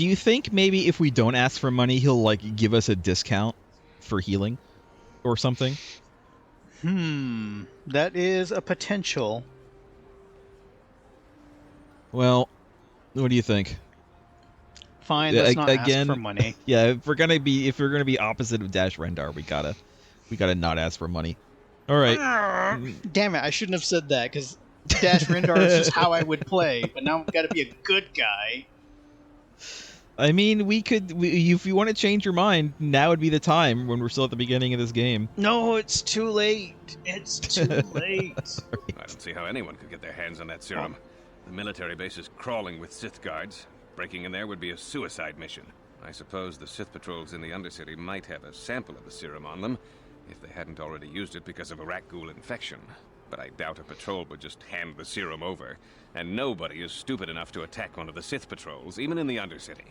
you think maybe if we don't ask for money, he'll like give us a discount for healing or something? That is a potential. Well, what do you think? Fine, let's not ask for money. Yeah, if we're gonna be opposite of Dash Rendar, we gotta not ask for money. All right. Damn it! I shouldn't have said that because Dash Rendar is just how I would play. But now I've got to be a good guy. I mean, if you want to change your mind, now would be the time when we're still at the beginning of this game. No, it's too late. It's too late. I don't see how anyone could get their hands on that serum. The military base is crawling with Sith guards. Breaking in there would be a suicide mission. I suppose the Sith patrols in the Undercity might have a sample of the serum on them, if they hadn't already used it because of a rat ghoul infection. But I doubt a patrol would just hand the serum over. And nobody is stupid enough to attack one of the Sith patrols, even in the Undercity.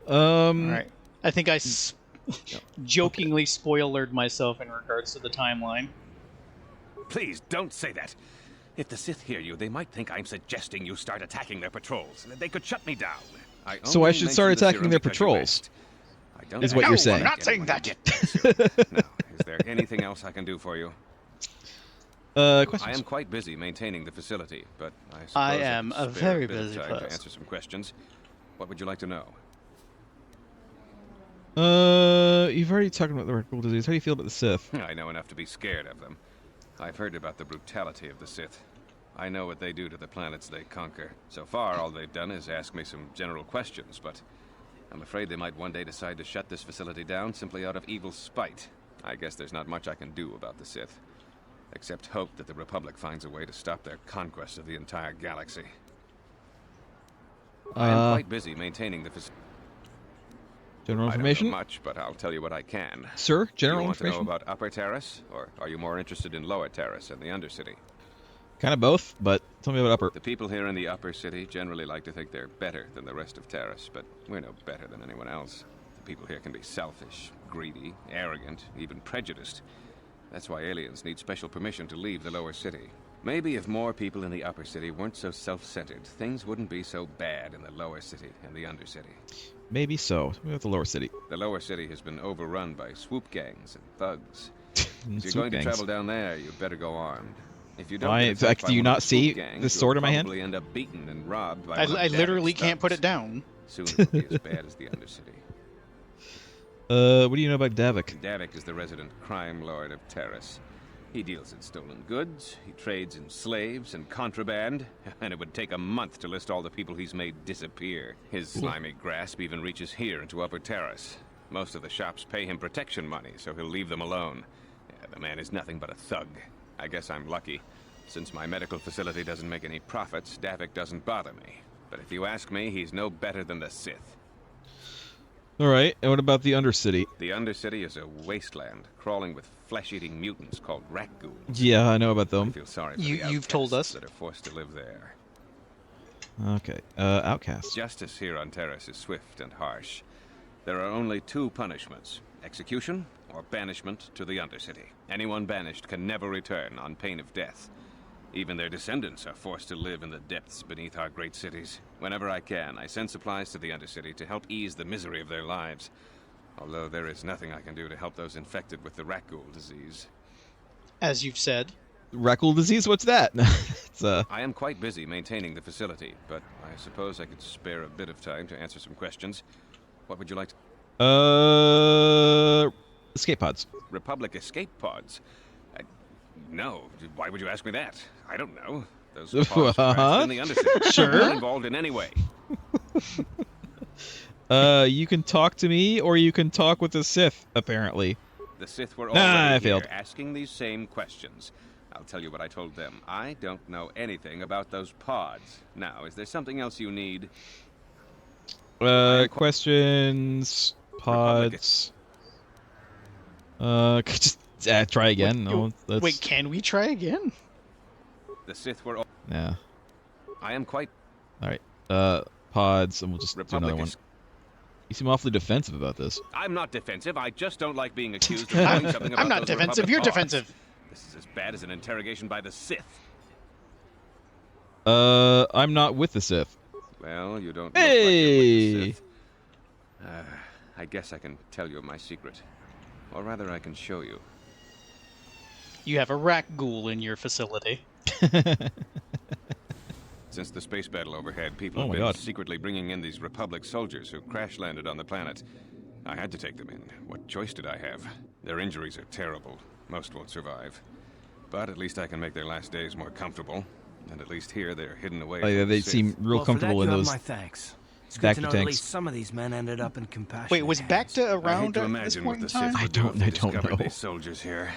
Alright. I think I jokingly spoilered myself in regards to the timeline. Please, don't say that. If the Sith hear you, they might think I'm suggesting you start attacking their patrols. They could shut me down. So I should start attacking their patrols, is what you're saying. I'm not saying that yet. Now, is there anything else I can do for you? Questions? I am quite busy maintaining the facility, but I suppose I am could a spare very bit of busy time person. to answer some questions. What would you like to know? You've already talked about the Red Bull disease. How do you feel about the Sith? I know enough to be scared of them. I've heard about the brutality of the Sith. I know what they do to the planets they conquer. So far, all they've done is ask me some general questions, but I'm afraid they might one day decide to shut this facility down simply out of evil spite. I guess there's not much I can do about the Sith, except hope that the Republic finds a way to stop their conquest of the entire galaxy. I am quite busy maintaining the facility. General information? I don't know much, but I'll tell you what I can. Sir, general you want information? to know about Upper Taris, or are you more interested in Lower Taris and the Undercity? Kind of both, but tell me about Upper. The people here in the Upper City generally like to think they're better than the rest of Taris, but we're no better than anyone else. The people here can be selfish, greedy, arrogant, even prejudiced. That's why aliens need special permission to leave the Lower City. Maybe if more people in the Upper City weren't so self-centered, things wouldn't be so bad in the Lower City and the Undercity. Maybe so. Tell me about the Lower City. The Lower City has been overrun by swoop gangs and thugs. If you're Swoop going gangs. to travel down there, you better go armed. If you don't Why? get attacked by Do you one of not the swoop see gangs, this sword in my you'll hand? probably end up beaten and robbed by I one of literally Davik's can't put it thugs. down. Soon it'll be as bad as the Undercity. What do you know about Davik? Davik is the resident crime lord of Taris. He deals in stolen goods, he trades in slaves and contraband, and it would take a month to list all the people he's made disappear. His slimy grasp even reaches here into Upper Taris. Most of the shops pay him protection money, so he'll leave them alone. Yeah, the man is nothing but a thug. I guess I'm lucky. Since my medical facility doesn't make any profits, Davik doesn't bother me. But if you ask me, he's no better than the Sith. Alright, and what about the Undercity? The Undercity is a wasteland, crawling with flesh-eating mutants called rat ghouls. Yeah, I know about them. I feel sorry for You've told us that are forced to live there. Okay, outcasts. Justice here on Taris is swift and harsh. There are only two punishments: execution or banishment to the Undercity. Anyone banished can never return on pain of death. Even their descendants are forced to live in the depths beneath our great cities. Whenever I can, I send supplies to the Undercity to help ease the misery of their lives. Although there is nothing I can do to help those infected with the rat ghoul disease. As you've said. Rackle disease? What's that? It's, I am quite busy maintaining the facility, but I suppose I could spare a bit of time to answer some questions. What would you like to... Escape pods. Republic escape pods? No. Why would you ask me that? I don't know. Those pods crashed in the Undercity. Sure. I'm not involved in any way. You can talk to me, or you can talk with the Sith, apparently. The Sith were I already failed. here asking these same questions. I'll tell you what I told them. I don't know anything about those pods. Now, is there something else you need? Questions, pods. Just try again. Wait, can we try again? The Sith were all... Yeah. I am quite... Alright. Pods, and we'll just do another one. You seem awfully defensive about this. I'm not defensive. I just don't like being accused of knowing something about I'm not those defensive. Republic You're pods. defensive. This is as bad as an interrogation by the Sith. I'm not with the Sith. Well, you don't look Hey! like you're with the Sith. I guess I can tell you my secret. Or rather, I can show you. You have a rat ghoul in your facility. Since the space battle overhead, people Oh have my been God. secretly bringing in these Republic soldiers who crash-landed on the planet. I had to take them in. What choice did I have? Their injuries are terrible. Most won't survive. But at least I can make their last days more comfortable. And at least here, they're hidden away. Oh, yeah, from the they Sith. seem real comfortable for that, in you those have my thanks. It's good back to to know tanks. at least some of these men ended up in compassion. Wait, was Bacta I hate around to at this imagine point what in the Sith time? would do if they don't discovered know. these soldiers here.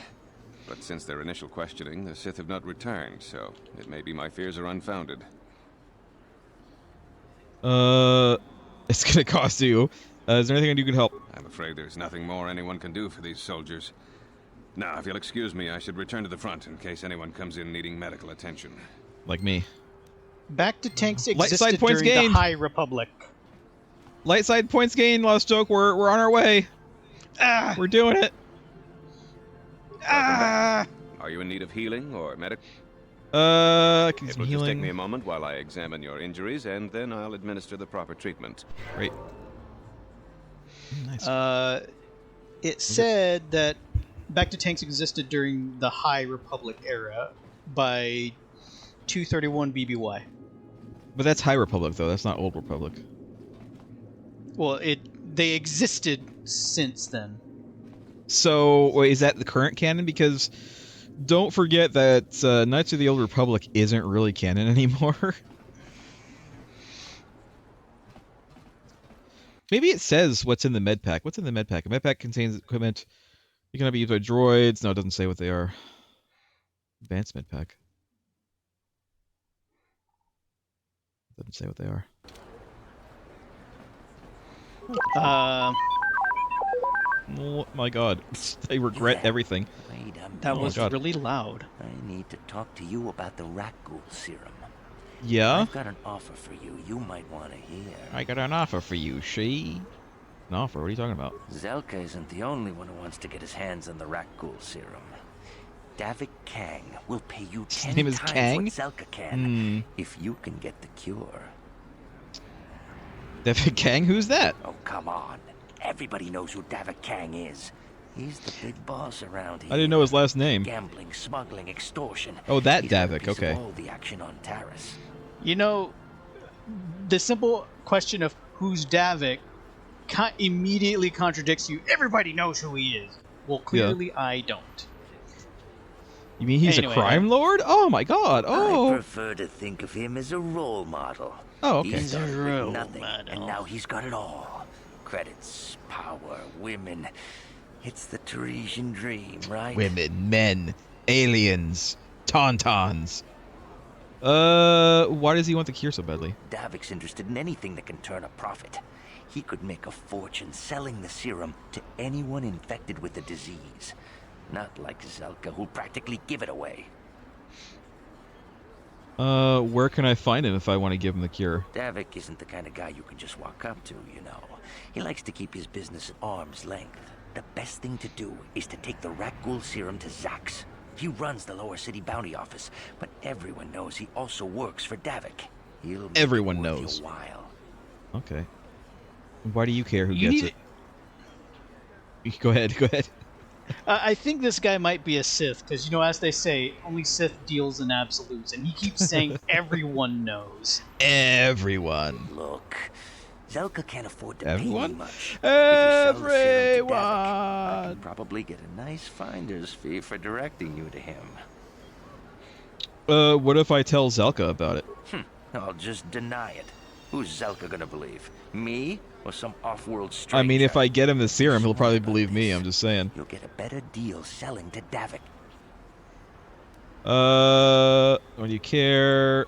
But since their initial questioning, the Sith have not returned, so it may be my fears are unfounded. It's gonna cost you. Is there anything I do can help? I'm afraid there's nothing more anyone can do for these soldiers. Now, if you'll excuse me, I should return to the front in case anyone comes in needing medical attention. Like me. Back to tanks Light existed side points during gained. the High Republic. Light side points gained, Lost Joke. We're on our way. We're doing it. Are you in need of healing or medical? Can It some will just take healing. me a moment while I examine your injuries, and then I'll administer the proper treatment. Great. Nice. It said that Back to tanks existed during the High Republic era by 231 BBY. But that's High Republic, though. That's not Old Republic. Well, they existed since then. So, wait, is that the current canon? Because don't forget that Knights of the Old Republic isn't really canon anymore. Maybe it says what's in the med pack. What's in the med pack? A med pack contains equipment you cannot be used by droids. No, it doesn't say what they are. Advanced med pack. Doesn't say what they are. Oh my god. I regret everything. Wait a minute. That was really loud. I need to talk to you about the rat ghoul serum. Yeah? I've got an offer for you might want to hear. I got an offer for you, she. An offer? What are you talking about? Zelka isn't the only one who wants to get his hands on the rat ghoul serum. Davik Kang will pay you 10 name is times Kang? what Zelka can if you can get the cure. Davik Kang? Who's that? Oh, come on. Everybody knows who Davik Kang is. He's the big boss around here. I didn't know his last name. Gambling, smuggling, extortion. Oh, that He's got a Davik, piece of okay. all the action on Taris. You know, the simple question of who's Davik immediately contradicts you. Everybody knows who he is. Well, clearly I don't. You mean he's Anyway, a crime lord? Oh my god. Oh. I prefer to think of him as a role model. Oh, okay. He He's a started with role nothing, model. and now he's got it all. Credits, power, women. It's the Tarisian dream, right? Women, men, aliens, tauntauns. Why does he want the cure so badly? Davik's interested in anything that can turn a profit. He could make a fortune selling the serum to anyone infected with the disease. Not like Zelka, who'll practically give it away. Where can I find him if I want to give him the cure? Davik isn't the kind of guy you can just walk up to, you know. He likes to keep his business at arm's length. The best thing to do is to take the rat ghoul serum to Zax. He runs the Lower City Bounty Office, but everyone knows he also works for Davik. He'll make Everyone it worth knows. your while. Okay. Why do you care who You gets need it? Go ahead, go ahead. I think this guy might be a Sith, because, you know, as they say, only Sith deals in absolutes, and he keeps saying everyone knows. Everyone. Look, Zelka can't afford to Everyone? pay me much. If you sell the serum to Everyone. Davik, I can probably get a nice finder's fee for directing you to him. What if I tell Zelka about it? I'll just deny it. Who's Zelka gonna believe? Me or some off-world stranger? I mean, if I get him the serum, he'll probably believe me, I'm just saying. You'll get a better deal selling to Davik. What do you care?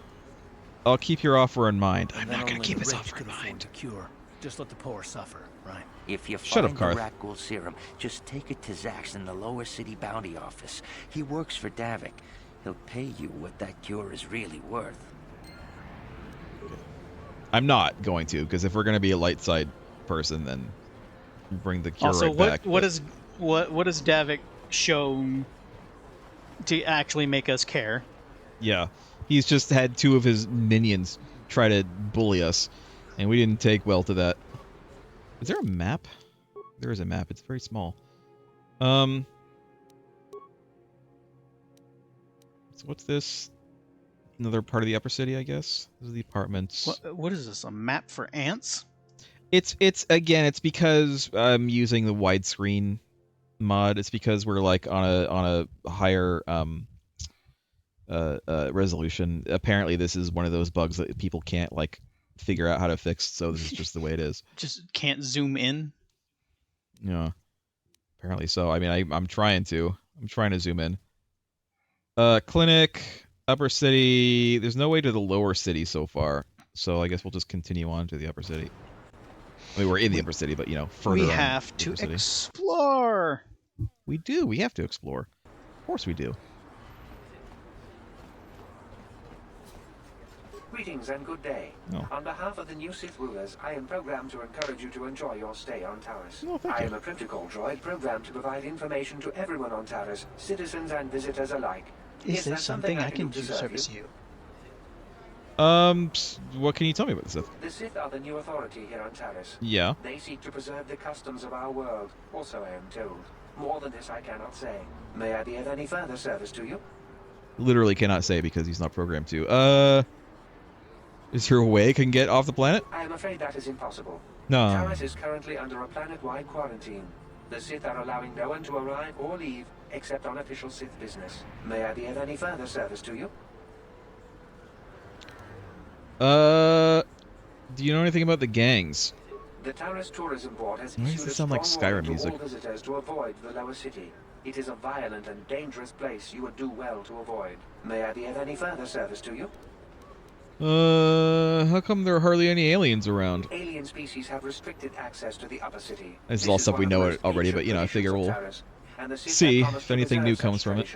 I'll keep your offer in mind. I'm And not then gonna only keep the his rich offer in can afford mind. to cure. Just let the poor suffer, right? If you Shut up, find Karth. the rat ghoul serum, just take it to Zax in the Lower City Bounty Office. He works for Davik. He'll pay you what that cure is really worth. I'm not going to, because if we're gonna be a light side person, then bring the cure Also, right what back. what is Davik shown to actually make us care? Yeah, he's just had two of his minions try to bully us, and we didn't take well to that. Is there a map? There is a map. It's very small. So what's this? Another part of the upper city, I guess. This is the apartments. What is this? A map for ants? It's again. It's because I'm using the widescreen mod. It's because we're like on a higher resolution. Apparently, this is one of those bugs that people can't like figure out how to fix. So this is just the way it is. Just can't zoom in. Yeah. Apparently so. I mean, I'm trying to. I'm trying to zoom in. Clinic, upper city. There's no way to the lower city so far. So I guess we'll just continue on to the upper city. I mean, we're in the upper city, but, you know, further We on have the to upper city. explore. We do. We have to explore. Of course we do. Greetings and good day. Oh. On behalf of the new Sith rulers, I am programmed to encourage you to enjoy your stay on Taris. Oh, thank I you. am a protocol droid programmed to provide information to everyone on Taris, citizens and visitors alike. Is there that something I can do do to to serve service you? What can you tell me about the Sith? The Sith are the new authority here on Taris. Yeah. They seek to preserve the customs of our world, also I am told. More than this I cannot say. May I be of any further service to you? Literally cannot say because he's not programmed to. Is there a way I can get off the planet? I am afraid that is impossible. No. Taris is currently under a planet-wide quarantine. The Sith are allowing no one to arrive or leave except on official Sith business. May I be of any further service to you? Do you know anything about the gangs? The Taris Tourism Board has Why does issued it a sound like strong warning Skyrim to music? all visitors to avoid the Lower City. It is a violent and dangerous place you would do well to avoid. May I be of any further service to you? How come there are hardly any aliens around? Alien species have restricted access to the Upper City. This is all stuff we know already, but you know, I figure we'll see if anything new comes from it.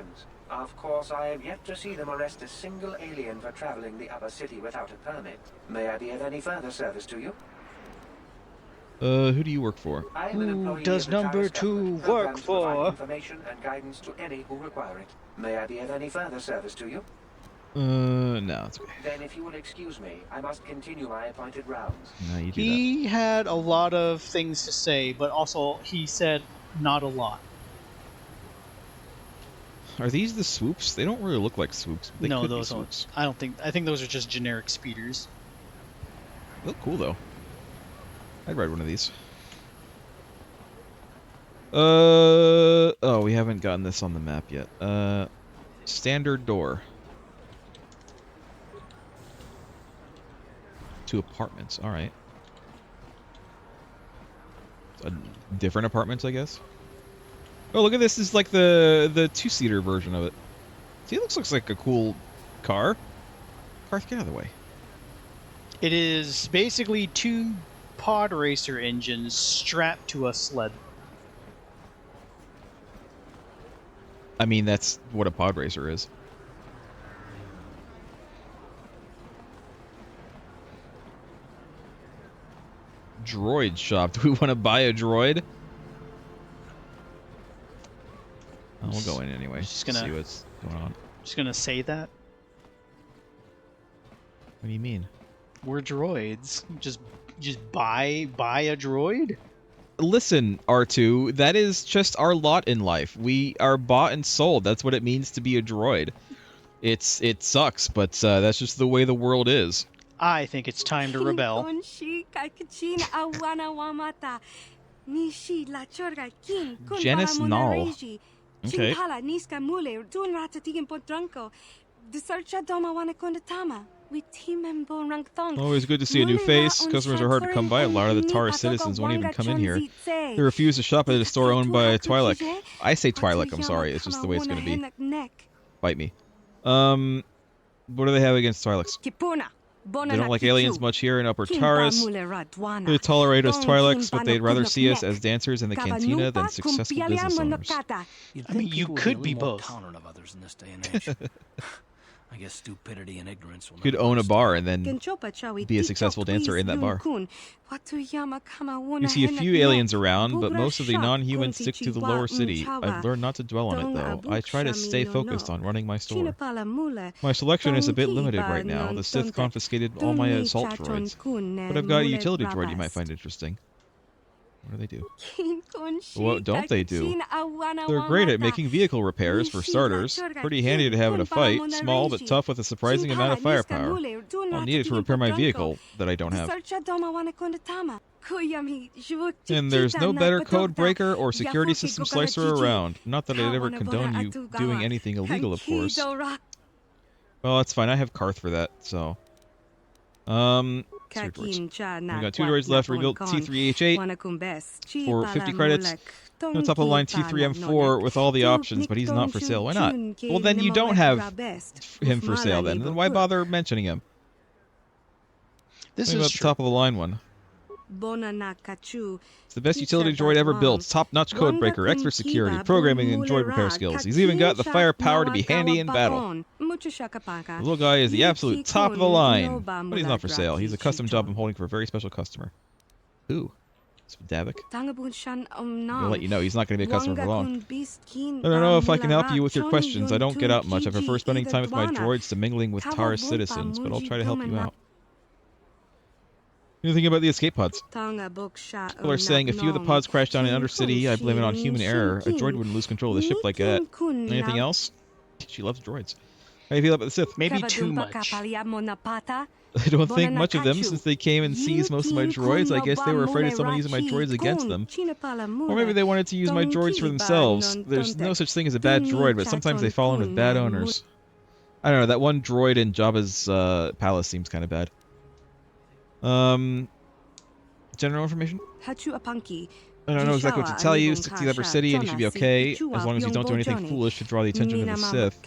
Of course, I have yet to see them arrest a single alien for traveling the Upper City without a permit. May I be of any further service to you? Who do you work for? I am an employee does of the number Taris 2 government, work programmed to provide for? Information and guidance to any who require it. May I be of any further service to you? No, it's okay. Then if you will excuse me, I must continue my appointed rounds. No, you do He had a lot of things to say, but also he said not a lot. that. Are these the swoops? They don't really look like swoops. They No, could those be aren't. swoops. I don't think. I think those are just generic speeders. They look cool though. I'd ride one of these. Oh, we haven't gotten this on the map yet. Standard door. 2 apartments. All right. Different apartments, I guess. Oh, look at this! This is like the 2-seater version of it. See, it looks like a cool car. Garth, get out of the way. It is basically 2 pod racer engines strapped to a sled. I mean, that's what a pod racer is. Droid shop. Do we want to buy a droid? Oh, we'll go in anyway. Just gonna see what's going on. Just gonna say that What do you mean? we're droids. Just buy a droid. Listen, R2, that is just our lot in life. We are bought and sold. That's what it means to be a droid. It sucks, but that's just the way the world is. I think it's time to rebel. Janice Null. Okay. Always good to see a new face. Customers are hard to come by. A lot of the Taris citizens won't even come in here. They refuse to shop at a store owned by Twi'lek. I say Twi'lek, I'm sorry. It's just the way it's going to be. Bite me. What do they have against Twi'leks? They don't like aliens much here in Upper Taris. They tolerate us Twi'leks, but they'd rather see us as dancers in the cantina than successful business owners. I mean, you could be both. Tolerant of others in this day and age. I guess stupidity and ignorance will You could never own a understand. bar and then be a successful dancer in that bar. You see a few aliens around, but most of the non-humans stick to the lower city. I've learned not to dwell on it, though. I try to stay focused on running my store. My selection is a bit limited right now. The Sith confiscated all my assault droids. But I've got a utility droid you might find interesting. What do they do? What don't they do? They're great at making vehicle repairs, for starters. Pretty handy to have in a fight. Small but tough with a surprising amount of firepower. I'll need it to repair my vehicle that I don't have. And there's no better code breaker or security system slicer around. Not that I'd ever condone you doing anything illegal, of course. Well, that's fine. I have Karth for that, so... We got 2 droids left. Rebuilt T3H8 for 50 credits. No top of the line T3M4 with all the options, but he's not for sale. Why not? Well, then you don't have him for sale then. Then why bother mentioning him? This is about the top of the line one. It's the best utility droid ever built. Top-notch code breaker, expert security, programming, and droid repair skills. He's even got the firepower to be handy in battle. The little guy is the absolute top of the line, but he's not for sale. He's a custom job I'm holding for a very special customer. Who? It's Davik. I'll let you know, he's not going to be a customer for long. I don't know if I can help you with your questions. I don't get out much. I prefer spending time with my droids to mingling with Taris citizens, but I'll try to help you out. Anything about the escape pods? People are saying a few of the pods crashed down in Undercity. I blame it on human error. A droid wouldn't lose control of the ship like that. Anything else? She loves droids. How do you feel about the Sith? Maybe too much. I don't think much of them since they came and seized most of my droids. I guess they were afraid of someone using my droids against them. Or maybe they wanted to use my droids for themselves. There's no such thing as a bad droid, but sometimes they fall in with bad owners. I don't know, that one droid in Jabba's palace seems kind of bad. General information? I don't know exactly what to tell you. Stick to the Upper City and you should be okay, as long as you don't do anything foolish to draw the attention of the Sith.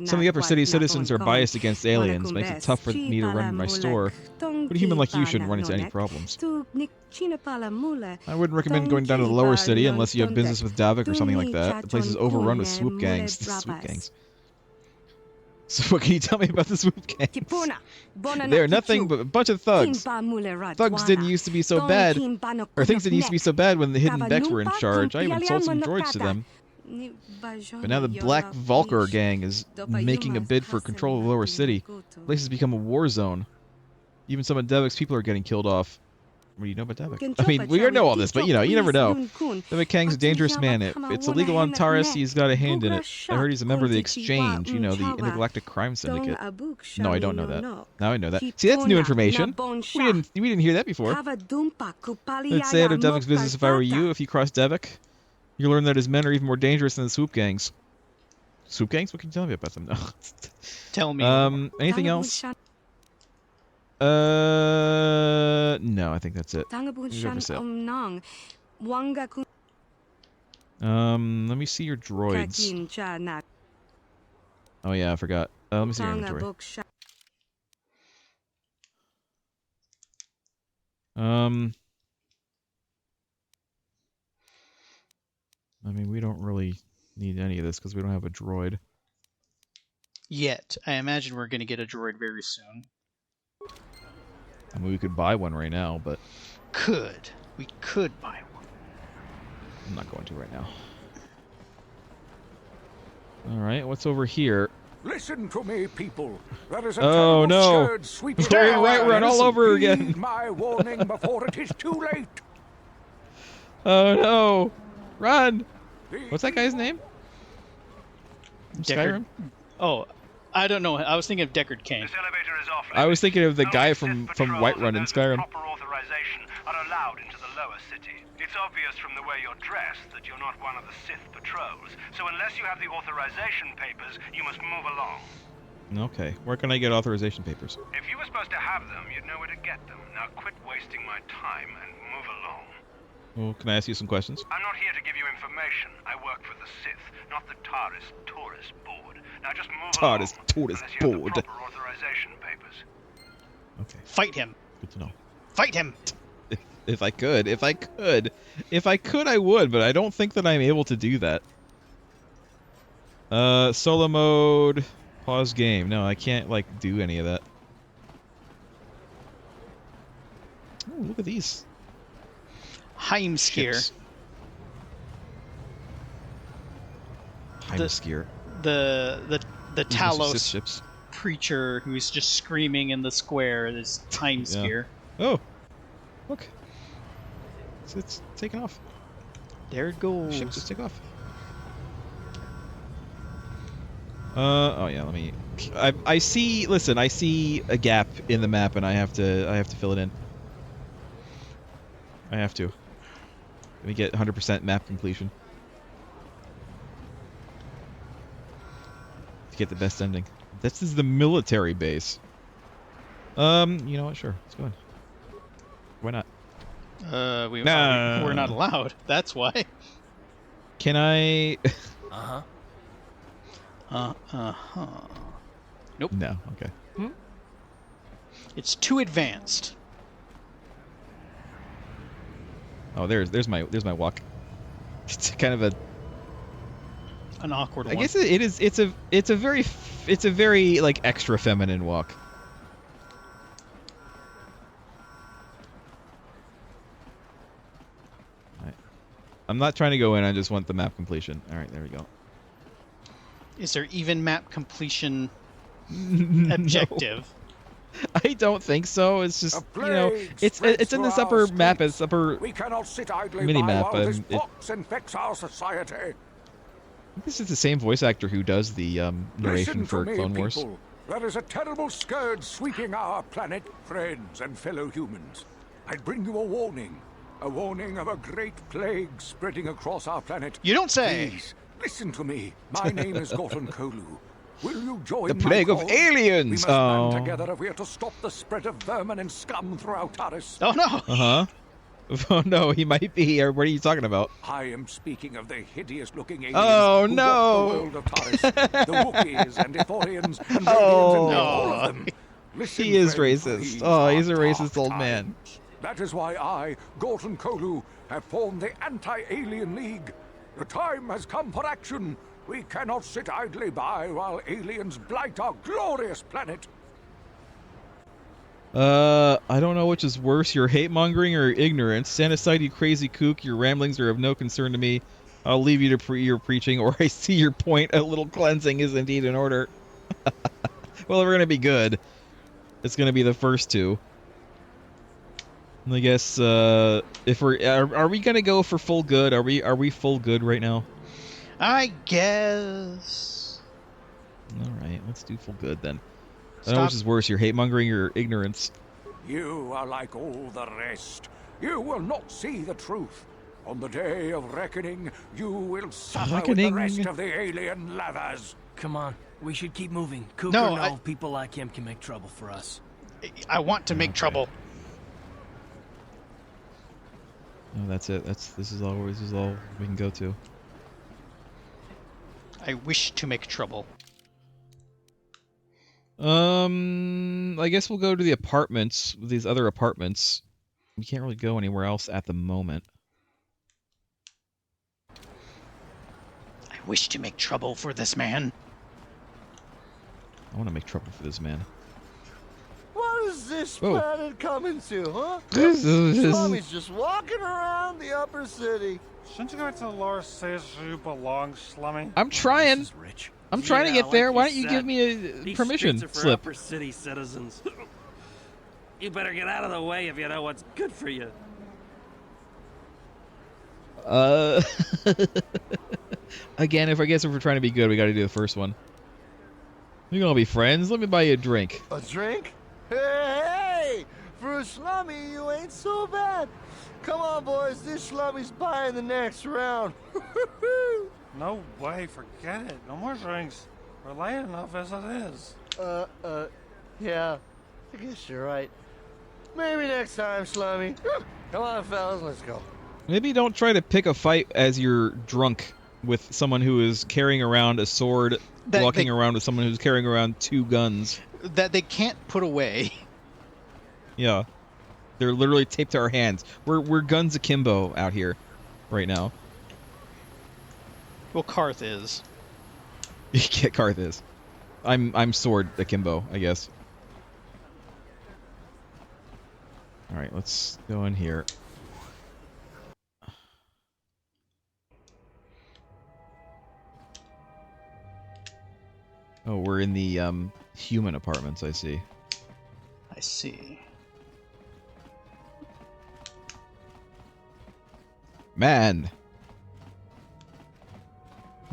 Some of the Upper City citizens are biased against aliens, makes it tough for me to run my store. But a human like you shouldn't run into any problems. I wouldn't recommend going down to the Lower City unless you have business with Davik or something like that. The place is overrun with swoop gangs. Swoop gangs. So what can you tell me about the swoop gangs? They're nothing but a bunch of thugs. Thugs didn't used to be so bad, or things didn't used to be so bad when the Hidden Becks were in charge. I even sold some droids to them. But now the Black Vulcar gang is making a bid for control of the Lower City. The place has become a war zone. Even some of Davik's people are getting killed off. What do you know about Davik? I mean, we already know all this, but you know, you never know. Davik Kang's a dangerous man. It's illegal on Taris, he's got a hand in it. I heard he's a member of the Exchange, you know, the Intergalactic Crime Syndicate. No, I don't know that. Now I know that. See, that's new information. We didn't hear that before. I'd say out of Davik's business if I were you. If you cross Davik, you learn that his men are even more dangerous than the swoop gangs. Swoop gangs? What can you tell me about them? No. Tell me. Anything else? No, I think that's it. These are for sale. Let me see your droids. Oh yeah, I forgot. Let me see your inventory. I mean, we don't really need any of this because we don't have a droid. Yet. I imagine we're going to get a droid very soon. I mean, we could buy one right now, but... We could buy one. I'm not going to right now. Alright, what's over here? Listen to me, people. There is a oh, no. scourge sweeps We're down right run all over again. Heed my warning before it is too late. Oh, no. Run. What's that guy's name? Skyrim? Oh, I don't know. I was thinking of Deckard Cain. I was thinking of the guy from Whiterun in Skyrim. Proper authorization are allowed into the Lower City. It's obvious from the way you're dressed that you're not one of the Sith patrols. So unless you have the authorization papers, you must move along. Okay, where can I get authorization papers? If you were supposed to have them, you'd know where to get them. Now quit wasting my time and move along. Well, can I ask you some questions? I'm not here to give you information. I work for the Sith, not the Taris Tourist Board. Now just move along. Taris Tourist Board. Proper authorization papers. Okay. Fight him. Good to know. Fight him. If I could, I would, but I don't think that I'm able to do that. Solo mode, pause game. No, I can't like do any of that. Oh, look at these. Heimskir. Heimskir. The Talos ships. Preacher who's just screaming in the square is Heimskir. Yeah. Oh, look. It's taking off. There it goes. Ship just take off. Oh yeah. Let me. I see. Listen, I see a gap in the map, and I have to fill it in. I have to. Let me get 100% map completion to get the best ending. This is the military base. You know what? Sure, let's go in. Why not? We're not allowed. That's why. Can I? Nope. No. Okay. It's too advanced. Oh, there's my walk. It's kind of an awkward one. I guess it is. It's a very like extra feminine walk. All right. I'm not trying to go in. I just want the map completion. All right, there we go. Is there even map completion objective? I don't think so. It's just, you know, it's in this upper map, it's upper we cannot sit idly mini by map. while this pox infects our society. This is the same voice actor who does the narration for Clone Wars. People. There is a terrible scourge sweeping our planet, friends and fellow humans. I bring you a warning of a great plague spreading across our planet. You don't say. Please, listen to me. My name is Gorton Kolu. Will you join The plague of aliens! We must band together if we are to stop the spread of vermin and scum throughout Taris. Oh no! Uh-huh. Oh no, he might be here. What are you talking about? I am speaking of the hideous-looking aliens Oh who no! walk the world of Taris. The Wookiees and Ithorians and Radians and all of them. Listen, He is friends, racist. these Oh, he's a are racist dark old man. That is why I, Gorton Kolu, have formed the Anti-Alien League. The time has come for action. We cannot sit idly by while aliens blight our glorious planet. I don't know which is worse, your hate-mongering or ignorance. Stand aside, you crazy kook. Your ramblings are of no concern to me. I'll leave you to your preaching, or I see your point. A little cleansing is indeed in order. Well, if we're gonna be good, it's gonna be the first two. I guess if are we gonna go for full good? Are we full good right now? I guess. All right, let's do full good then. I Stop. don't know which is worse, your hate-mongering or ignorance. You are like all the rest. You will not see the truth. On the day of reckoning, you will suffer with the rest of the alien lovers. Come on, we should keep moving. Cook No, or no, people like him can make trouble for us. I want to make trouble. No, that's it. This is all we can go to. I wish to make trouble. I guess we'll go to the apartments, these other apartments. We can't really go anywhere else at the moment. I wish to make trouble for this man. I want to make trouble for this man. What is this Whoa. planet coming to, huh? This- Slummy's just walking around the upper city. Shouldn't you go to the lower cities where you belong, Slummy? I'm trying. I'm trying to get there. Why don't you give me a These permission streets are for slip? upper city citizens. You better get out of the way if you know what's good for you. Again, if we're trying to be good, we got to do the first one. We're gonna be friends. Let me buy you a drink. A drink? Hey! For a slummy, you ain't so bad. Come on, boys. This slummy's buying the next round. No way, forget it. No more drinks. We're late enough as it is. Yeah. I guess you're right. Maybe next time, slummy. Come on, fellas, let's go. Maybe don't try to pick a fight as you're drunk with someone who is carrying around a sword, walking around with someone who's carrying around 2 guns. That they can't put away. Yeah. They're literally taped to our hands. We're guns akimbo out here right now. Well, Karth is. Yeah, Karth is. I'm sword akimbo, I guess. Alright, let's go in here. Oh, we're in the human apartments, I see. I see. Man!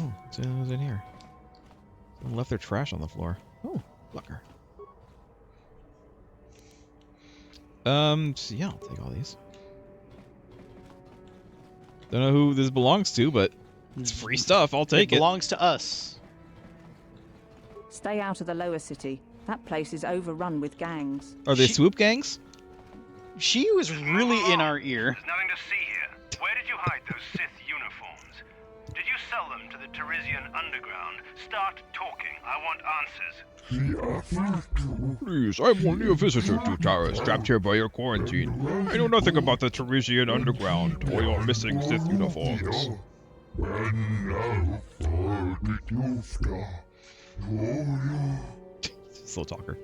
Oh, what's in here? Someone left their trash on the floor. Oh, lucker. So yeah, I'll take all these. Don't know who this belongs to, but it's free stuff. I'll take it. It belongs to us. Stay out of the lower city. That place is overrun with gangs. Are they swoop gangs? She was really in our ear. There's nothing to see here. Where did you hide those Sith uniforms? Did you sell them to the Tarisian underground? Start talking. I want answers. Please, I'm only a visitor to Taris, trapped here by your quarantine. I know nothing about the Tarisian underground or your missing Sith uniforms. Slow talker.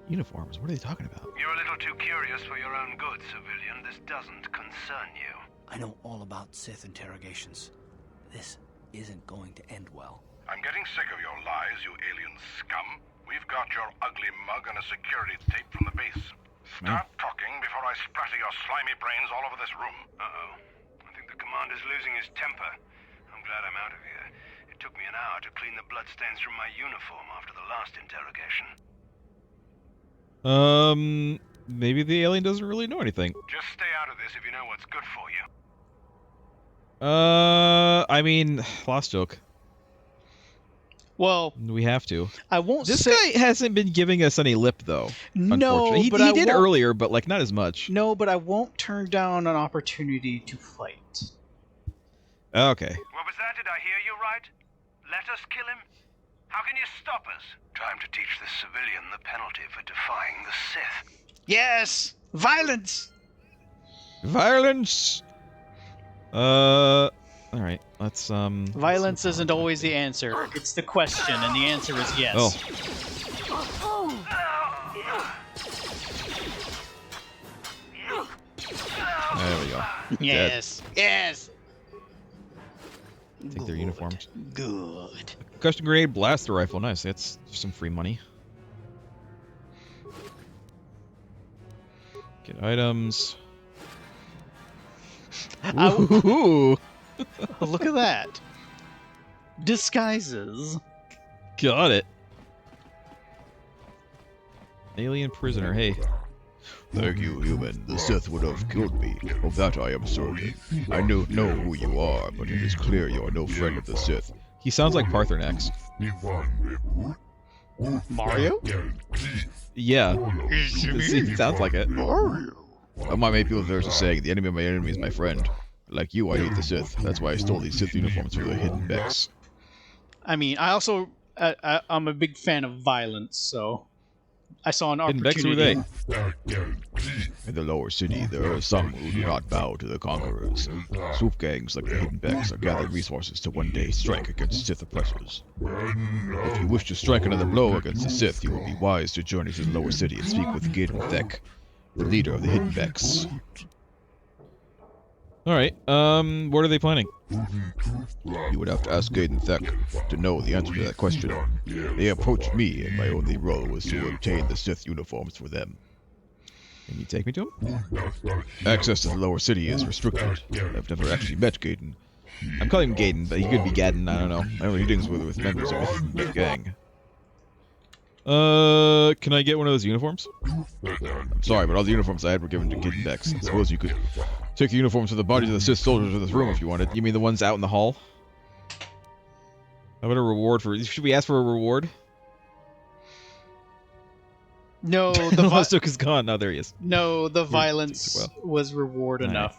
Uniforms, what are they talking about? You're a little too curious for your own good, civilian. This doesn't concern you. I know all about Sith interrogations. This isn't going to end well. I'm getting sick of your lies, you alien scum. We've got your ugly mug and a security tape from the base. Start talking before I splatter your slimy brains all over this room. Uh-oh. I think the commander's losing his temper. I'm glad I'm out of here. It took me an hour to clean the bloodstains from my uniform after the last interrogation. Maybe the alien doesn't really know anything. Just stay out of this if you know what's good for you. I mean, lost joke. Well, we have to. I won't. This guy hasn't been giving us any lip though. No, unfortunately. but he I did won't- earlier, but like not as much. No, but I won't turn down an opportunity to fight. Okay. What was that? Did I hear you right? Let us kill him? How can you stop us? Time to teach this civilian the penalty for defying the Sith. Yes, violence. Violence. All right. Let's Violence isn't always the answer. It's the question, and the answer is yes. Oh. There we go. Yes. Yes. Take their uniforms. Good. Custom grenade blaster rifle. Nice. That's some free money. Get items. Ooh. Look at that. Disguises. Got it. Alien prisoner. Hey. Thank you, human. The Sith would have killed me. Of that I am certain. I know who you are, but it is clear you are no friend of the Sith. He sounds like Parthenax. Mario? Yeah. He sounds like it. My many people there's a saying, the enemy of my enemy is my friend. Like you, I hate the Sith. That's why I stole these Sith uniforms for the hidden becks. I mean, I also I'm a big fan of violence, so I saw an Hidden opportunity. becks, who are they? In the lower city, there are some who do not bow to the conquerors. Swoop gangs like the Hidden Becks are gathering resources to one day strike against Sith oppressors. If you wish to strike another blow against the Sith, you will be wise to journey to the lower city and speak with Gaiden Thek, the leader of the Hidden Becks. Alright, what are they planning? You would have to ask Gaiden Thek to know the answer to that question. They approached me, and my only role was to obtain the Sith uniforms for them. Can you take me to him? Access to the lower city is restricted. I've never actually met Gaiden. I'm calling him Gaiden, but he could be Gaddon, I don't know. I have meetings with members of the gang. Can I get one of those uniforms? I'm sorry, but all the uniforms I had were given to Gaiden Becks. I suppose you could take the uniforms of the bodies of the Sith soldiers in this room if you wanted. You mean the ones out in the hall? How about a reward for... Should we ask for a reward? No, the Lostook is gone. No, there he is. No, the violence was reward enough.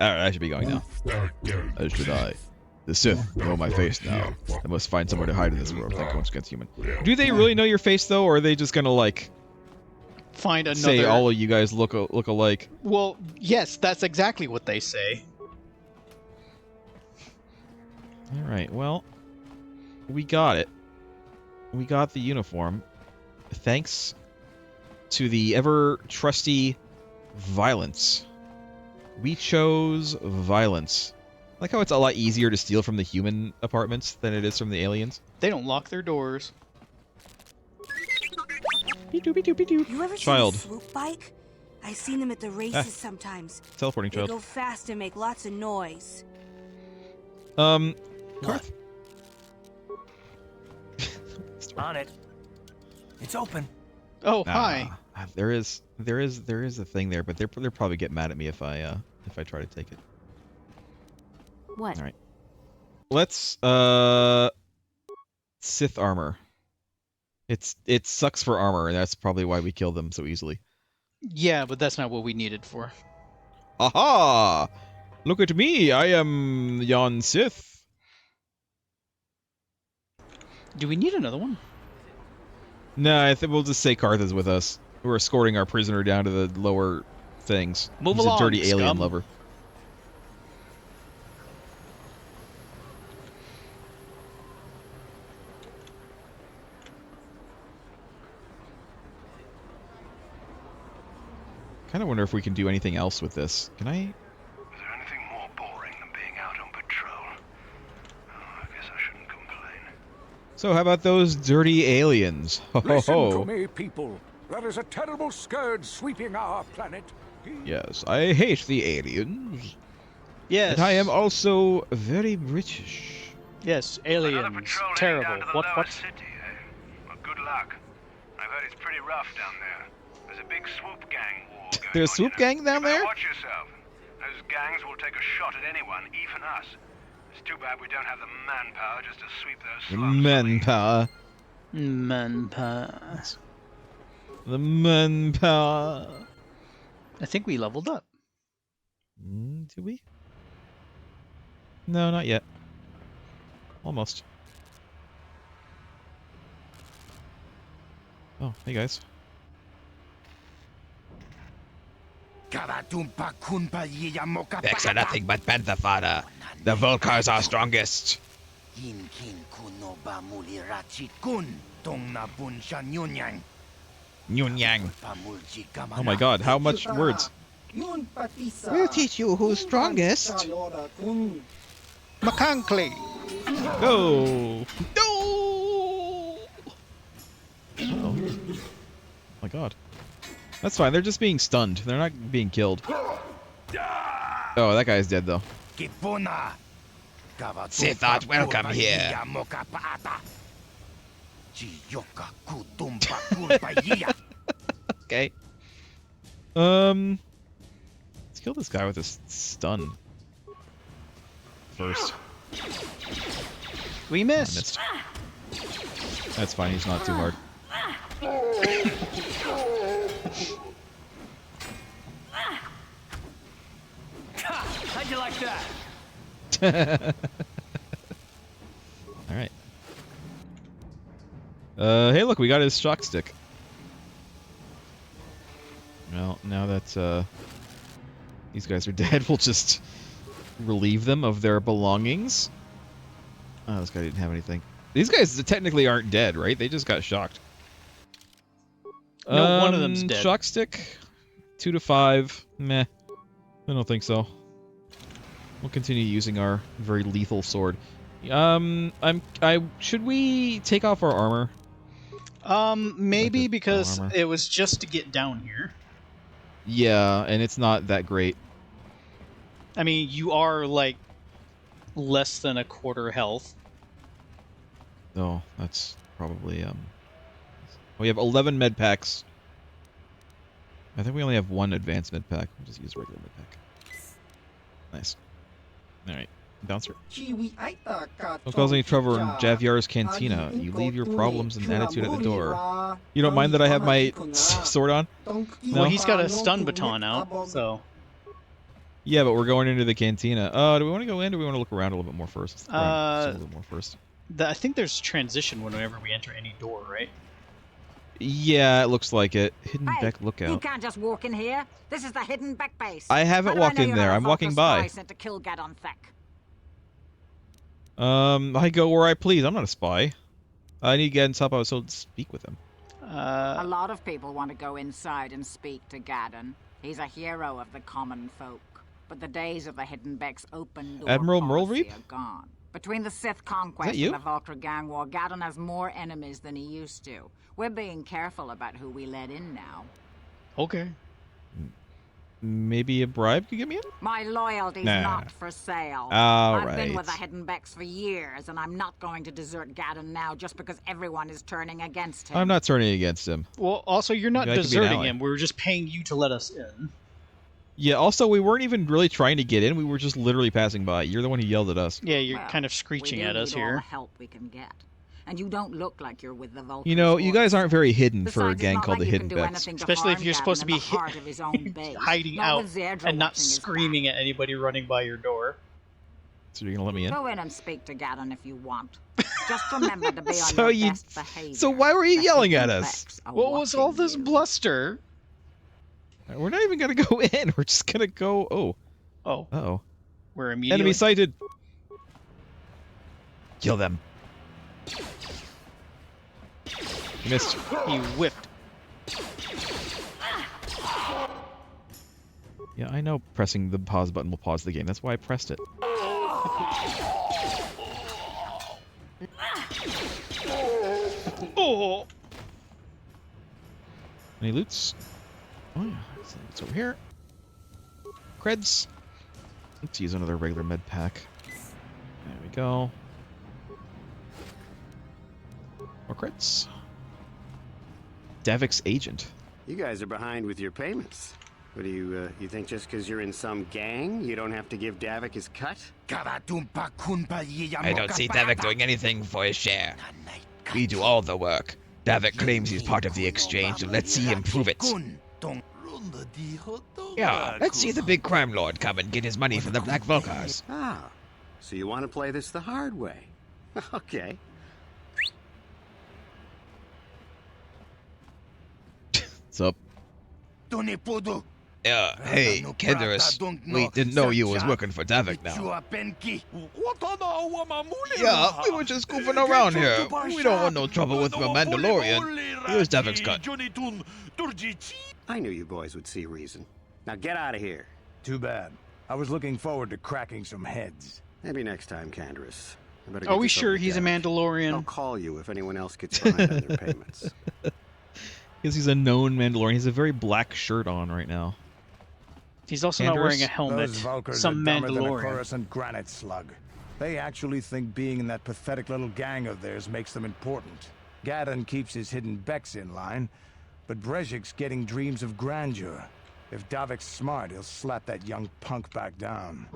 Alright, I should be going now. As should I. The Sith know my face now. I must find somewhere to hide in this world. Think once against human. Do they really know your face though, or are they just gonna like find another? Say all of you guys look alike? Well, yes, that's exactly what they say. All right. Well, we got it. We got the uniform. Thanks to the ever trusty violence. We chose violence. I like how it's a lot easier to steal from the human apartments than it is from the aliens. They don't lock their doors. You ever Child. seen a swoop bike? I've seen them at the races sometimes. Teleporting They child. go fast and make lots of noise. Karth. On it. It's open. Oh, hi. There is a thing there, but they'll probably get mad at me if I try to take it. What? All right. Let's Sith armor. It sucks for armor, and that's probably why we kill them so easily. Yeah, but that's not what we needed for. Aha! Look at me! I am yon Sith. Do we need another one? No, I think we'll just say Karth is with us. We're escorting our prisoner down to the lower things. Move He's along, a dirty alien scum. lover. Kind of wonder if we can do anything else with this. Can I? Is there anything more boring than being out on patrol? Oh, I guess I shouldn't complain. So how about those dirty aliens? Ho ho Listen ho. to me, people. There is a terrible scourge sweeping our planet. Yes, I hate the aliens. Yes. And I am also very British. Yes, Another aliens. patrol heading Terrible. down to the What? lower What? city, eh? Well, good luck. I've heard it's pretty rough down there. There's a big swoop gang war going There's on, swoop gang down you better there? watch yourself. Those gangs will take a shot at anyone, even us. It's too bad we don't have the manpower just to sweep those slums. Manpower. Manpower. The manpower. I think we leveled up. Do we? No, not yet. Almost. Oh, hey guys. Vex are nothing but panther fodder. The Volkars are strongest. Nyunyang. Oh my god, how much words? We'll teach you who's strongest. McConkly. Go! No! Oh my god. That's fine, they're just being stunned. They're not being killed. Oh, that guy's dead though. Sith art welcome here. Okay. Let's kill this guy with a stun. First. We missed. That's fine, he's not too hard. How'd you like that? Alright. Hey look, we got his shock stick. Well, now that these guys are dead, we'll just relieve them of their belongings. Oh, this guy didn't have anything. These guys technically aren't dead, right? They just got shocked. No, one of them's dead. Shock stick, 2 to 5. Meh. I don't think so. We'll continue using our very lethal sword. Should we take off our armor? Maybe because it was just to get down here. Yeah, and it's not that great. I mean, you are like less than a quarter health. Oh, that's probably we have 11 med packs. I think we only have 1 advanced med pack. We'll just use regular med pack. Nice. Alright, bouncer. Don't cause any trouble in Javiar's cantina. You leave your problems and attitude at the door. You don't mind that I have my sword on? No? Well, he's got a stun baton out, so... Yeah, but we're going into the cantina. Do we want to go in, or do we want to look around a little bit more first? A little bit more first. I think there's transition whenever we enter any door, right? Yeah, it looks like it. Hidden Beck lookout. You can't just walk in here. This is the Hidden Beck base. I haven't walked in there. I'm walking by. Sent to kill Gadon Thek. I go where I please. I'm not a spy. I need Gadon's help. I was told to speak with him. A lot of people want to go inside and speak to Gadon. He's a hero of the common folk. But the days of the Hidden Beck's open door Admiral policy Merlreap? are gone. Between the Sith conquest you? and the Valkyr gang war, Gadon has more enemies than he used to. We're being careful about who we let in now. Okay. Maybe a bribe could get me in? My loyalty's Nah. not for sale. All I've been right. with the Hidden Becks for years, and I'm not going to desert Gadon now just because everyone is turning against him. I'm not turning against him. Well, also, you're not Maybe I could be an deserting ally. him. We were just paying you to let us in. Yeah, also, we weren't even really trying to get in. We were just literally passing by. You're the one who yelled at us. Yeah, you're Well, kind of screeching we do at us need all the here. help we can get. And you don't look like you're with the Vulcans. You know, you guys aren't very hidden for a Besides, it's gang not called like the you can Hidden do Becks. anything to Especially if harm you're supposed to Gadon be in the heart of his own base. hiding Not out with Zerdra and not watching his screaming at anybody running by your door. So you're gonna let me in? Go in and speak to Gadon if you want. Just remember to be on So your you- best behavior. So why were you The yelling at Hidden us? Becks are What was all watching this you. bluster? We're not even gonna go in. We're just gonna go. Oh. Oh. Uh-oh. We're immediately... Enemy sighted. Kill them. You missed. He whipped. Yeah, I know pressing the pause button will pause the game. That's why I pressed it. Oh! Any loots? Oh yeah, it's over here. Creds. Let's use another regular med pack. There we go. crits. Davik's agent. You guys are behind with your payments. What do you think just because you're in some gang, you don't have to give Davik his cut? I don't see Davik doing anything for his share. We do all the work. Davik claims he's part of the exchange, so let's see him prove it. Yeah, let's see the big crime lord come and get his money from the Black Volkars. Ah, so you want to play this the hard way. Okay. What's up? Hey, Kenderis. We didn't know you was working for Davik now. Yeah, we were just goofing around here. We don't want no trouble with the Mandalorian. Here's Davik's cut. I knew you boys would see reason. Now get out of here. Too bad. I was looking forward to cracking some heads. Maybe next time, Canderous. Are we sure he's a Mandalorian? I'll call you if anyone else gets behind on their payments. Because he's a known Mandalorian. He has a very black shirt on right now. He's also not wearing a helmet. Those Vulcars Some are dumber than a Mandalorian. Coruscant granite slug. They actually think being in that pathetic little gang of theirs makes them important. Gadon keeps his hidden Becks in line, but Brezhik's getting dreams of grandeur. If Davik's smart, he'll slap that young punk back down.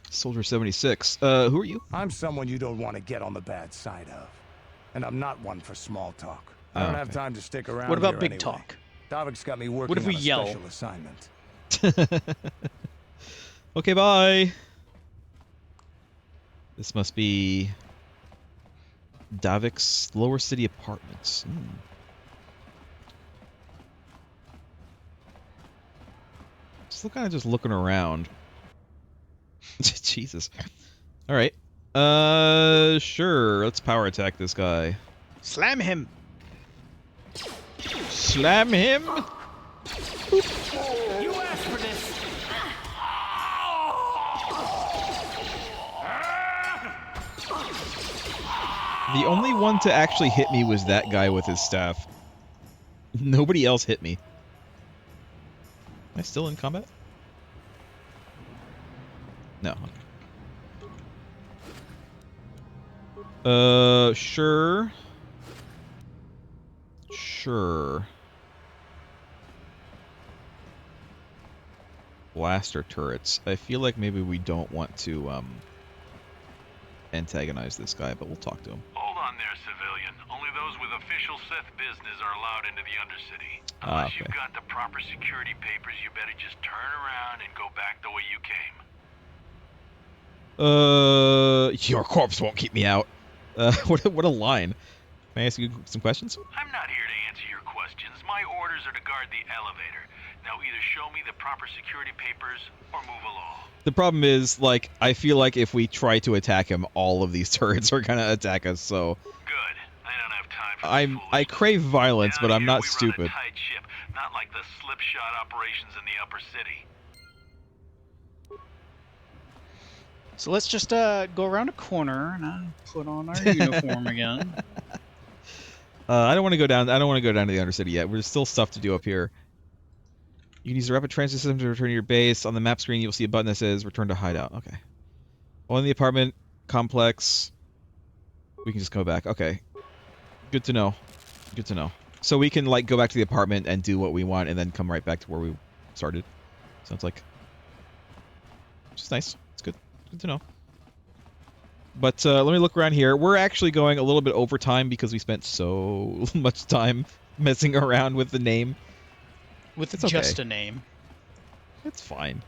Soldier 76. Who are you? I'm someone you don't want to get on the bad side of. And I'm not one for small talk. I don't have time to stick around. What about here big anyway. talk? Davik's got me working What if we on a yell? special assignment. Okay, bye. This must be Davik's Lower City Apartments. Still kind of just looking around. Jesus. All right. Sure. Let's power attack this guy. Slam him. Slam him. You asked for this. The only one to actually hit me was that guy with his staff. Nobody else hit me. Am I still in combat? No. Sure. Sure. Blaster turrets. I feel like maybe we don't want to antagonize this guy, but we'll talk to him. Hold on there, civilian. Only those with official Sith business are allowed into the Undercity. Unless you've got the proper security papers, you better just turn around and go back the way you came. Your corpse won't keep me out. What a line. Can I ask you some questions? I'm not here to answer your questions. My orders are to guard the elevator. Now either show me the proper security papers or move along. The problem is, like, I feel like if we try to attack him, all of these turrets are gonna attack us, so... Good. I don't have time for I crave violence, but I'm not stupid. run a tight ship, not like the slipshod operations in the Upper City. So let's just go around a corner and put on our uniform again. I don't want to go down. I don't want to go down to the Undercity yet. There's still stuff to do up here. You can use the rapid transit system to return to your base. On the map screen, you'll see a button that says "Return to Hideout." Okay. While in the apartment complex, we can just go back. Okay. Good to know. Good to know. So we can like go back to the apartment and do what we want, and then come right back to where we started. Sounds like. Which is nice. It's good. Good to know. But let me look around here. We're actually going a little bit over time because we spent so much time messing around with the name. With it's just okay. a name. It's fine.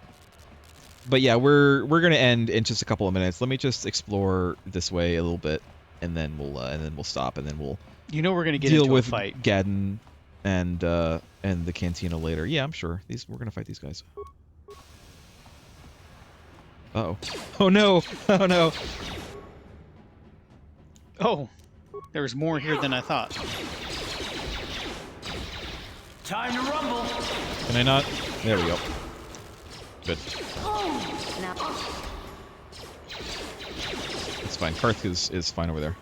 But yeah, we're gonna end in just a couple of minutes. Let me just explore this way a little bit, and then we'll stop, and then we'll we're gonna get deal into with a fight. Gadon and the Cantina later. Yeah, I'm sure. We're gonna fight these guys. Uh-oh. Oh no! Oh no! Oh, there's more here than I thought. Time to rumble. Can I not? There we go. Good. It's fine. Karth is fine over there.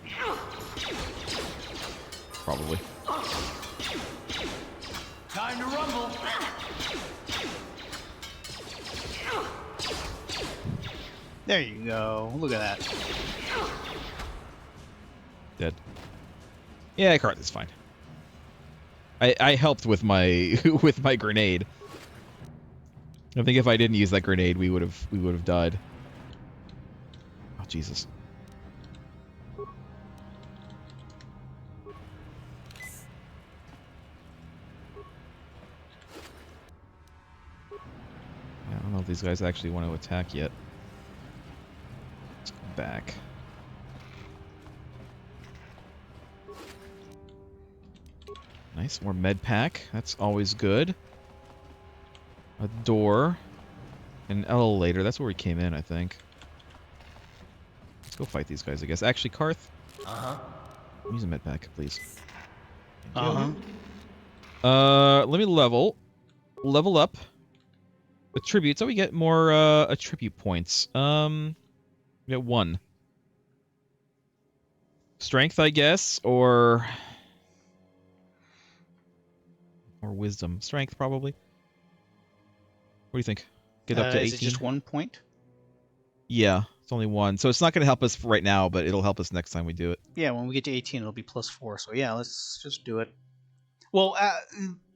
Probably. Time to rumble. There you go. Look at that. Dead. Yeah, Karth is fine. I helped with my with my grenade. I think if I didn't use that grenade, we would have died. Oh Jesus. I don't know if these guys actually want to attack yet. Let's go back. Nice, more med pack. That's always good. A door. An elevator. That's where we came in, I think. Let's go fight these guys, I guess. Actually, Karth. Uh-huh. Use a med pack, please. Uh-huh. Let me level up. Attributes. Oh, we get more attribute points. We get 1. Strength, I guess, or wisdom. Strength, probably. What do you think? Get up to 18? Is it just 1 point? Yeah, it's only 1. So it's not going to help us right now, but it'll help us next time we do it. Yeah, when we get to 18, it'll be +4. So yeah, let's just do it. Well,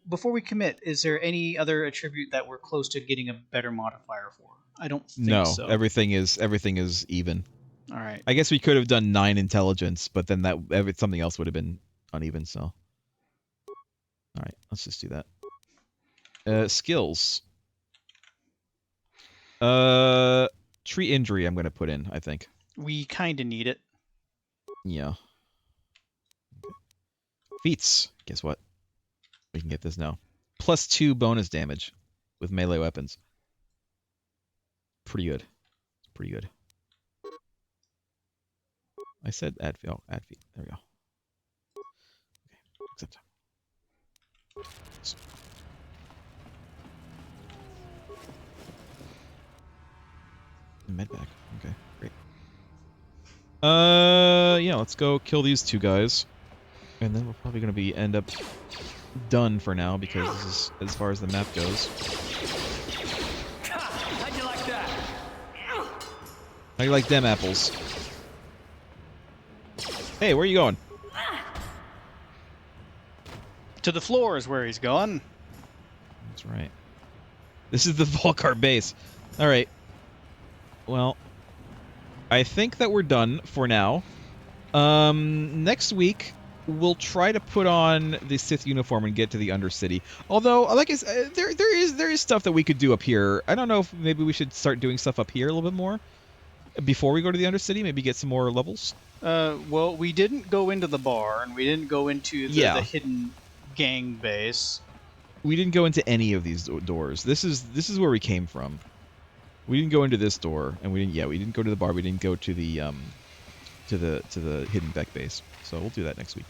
before we commit, is there any other attribute that we're close to getting a better modifier for? I don't think so. No, everything is even. All right. I guess we could have done 9 intelligence, but then something else would have been uneven. So, all right, let's just do that. Skills. Tree injury. I'm gonna put in. I think we kind of need it. Yeah. Feats. Guess what? We can get this now. +2 bonus damage with melee weapons. Pretty good. It's pretty good. I said add feet. Oh, add feet. There we go. Okay. Accept. Med back. Okay, great. Yeah, let's go kill these 2 guys. And then we're probably going to end up done for now, because this is as far as the map goes. How'd you like that? How you like them apples? Hey, where are you going? To the floor is where he's going. That's right. This is the Volcar base. All right. Well, I think that we're done for now. Next week, we'll try to put on the Sith uniform and get to the Undercity. Although, like I said, there is stuff that we could do up here. I don't know if maybe we should start doing stuff up here a little bit more before we go to the Undercity. Maybe get some more levels. Well, we didn't go into the bar, and we didn't go into the hidden gang base. We didn't go into any of these doors. This is where we came from. We didn't go into this door, and we didn't go to the bar. We didn't go to the hidden Beck base. So we'll do that next week.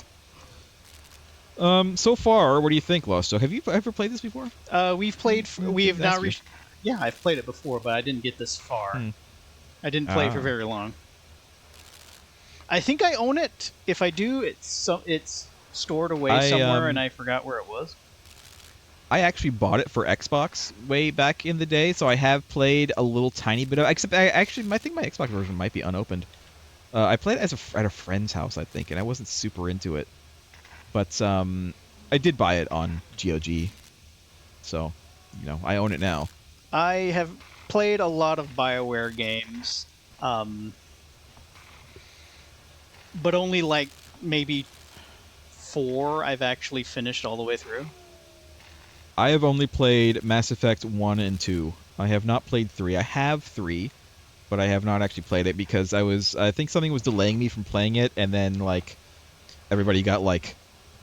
So far, what do you think, Losto? Have you ever played this before? We've played. We have not reached. Yeah, I've played it before, but I didn't get this far. I didn't play for very long. I think I own it. If I do, it's stored away somewhere, and I forgot where it was. I actually bought it for Xbox way back in the day, so I have played a little tiny bit of it. Except I think my Xbox version might be unopened. I played it at a friend's house, I think, and I wasn't super into it. But I did buy it on GOG, so I own it now. I have played a lot of BioWare games, but only like maybe 4 I've actually finished all the way through. I have only played Mass Effect 1 and 2. I have not played 3. I have 3, but I have not actually played it because I think something was delaying me from playing it, and then like everybody got like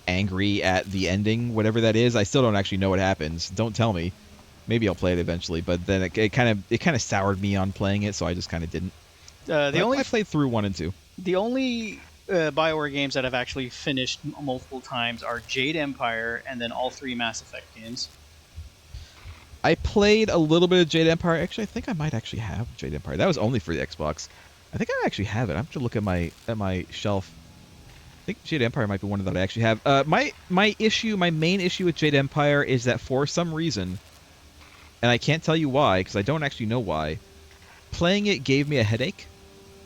angry at the ending, whatever that is. I still don't actually know what happens. Don't tell me. Maybe I'll play it eventually, but then it kind of soured me on playing it, so I just kind of didn't. I played through 1 and 2. The only BioWare games that I've actually finished multiple times are Jade Empire and then all 3 Mass Effect games. I played a little bit of Jade Empire. Actually, I think I might actually have Jade Empire. That was only for the Xbox. I think I actually have it. I have to look at my shelf. I think Jade Empire might be one that I actually have. My main issue with Jade Empire is that for some reason, and I can't tell you why because I don't actually know why, playing it gave me a headache.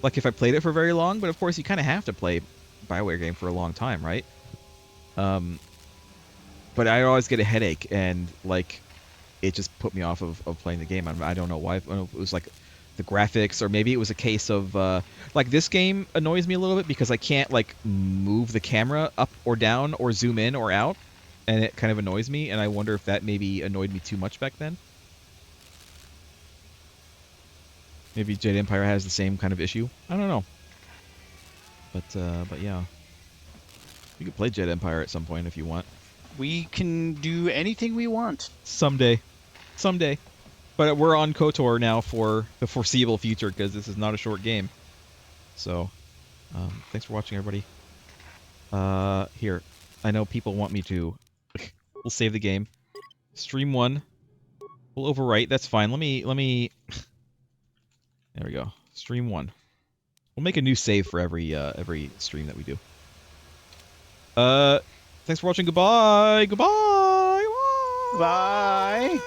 Like if I played it for very long, but of course you kind of have to play BioWare game for a long time, right? But I always get a headache, and like, it just put me off of playing the game. I don't know why. I don't know if it was like the graphics, or maybe it was a case of like this game annoys me a little bit because I can't like move the camera up or down or zoom in or out, and it kind of annoys me. And I wonder if that maybe annoyed me too much back then. Maybe Jade Empire has the same kind of issue. I don't know. But yeah, you could play Jade Empire at some point if you want. We can do anything we want. Someday. But we're on KOTOR now for the foreseeable future because this is not a short game. So, thanks for watching, everybody. Here, I know people want me to. We'll save the game. Stream 1. We'll overwrite. That's fine. Let me. There we go. Stream 1. We'll make a new save for every stream that we do. Thanks for watching. Goodbye. Goodbye. Bye.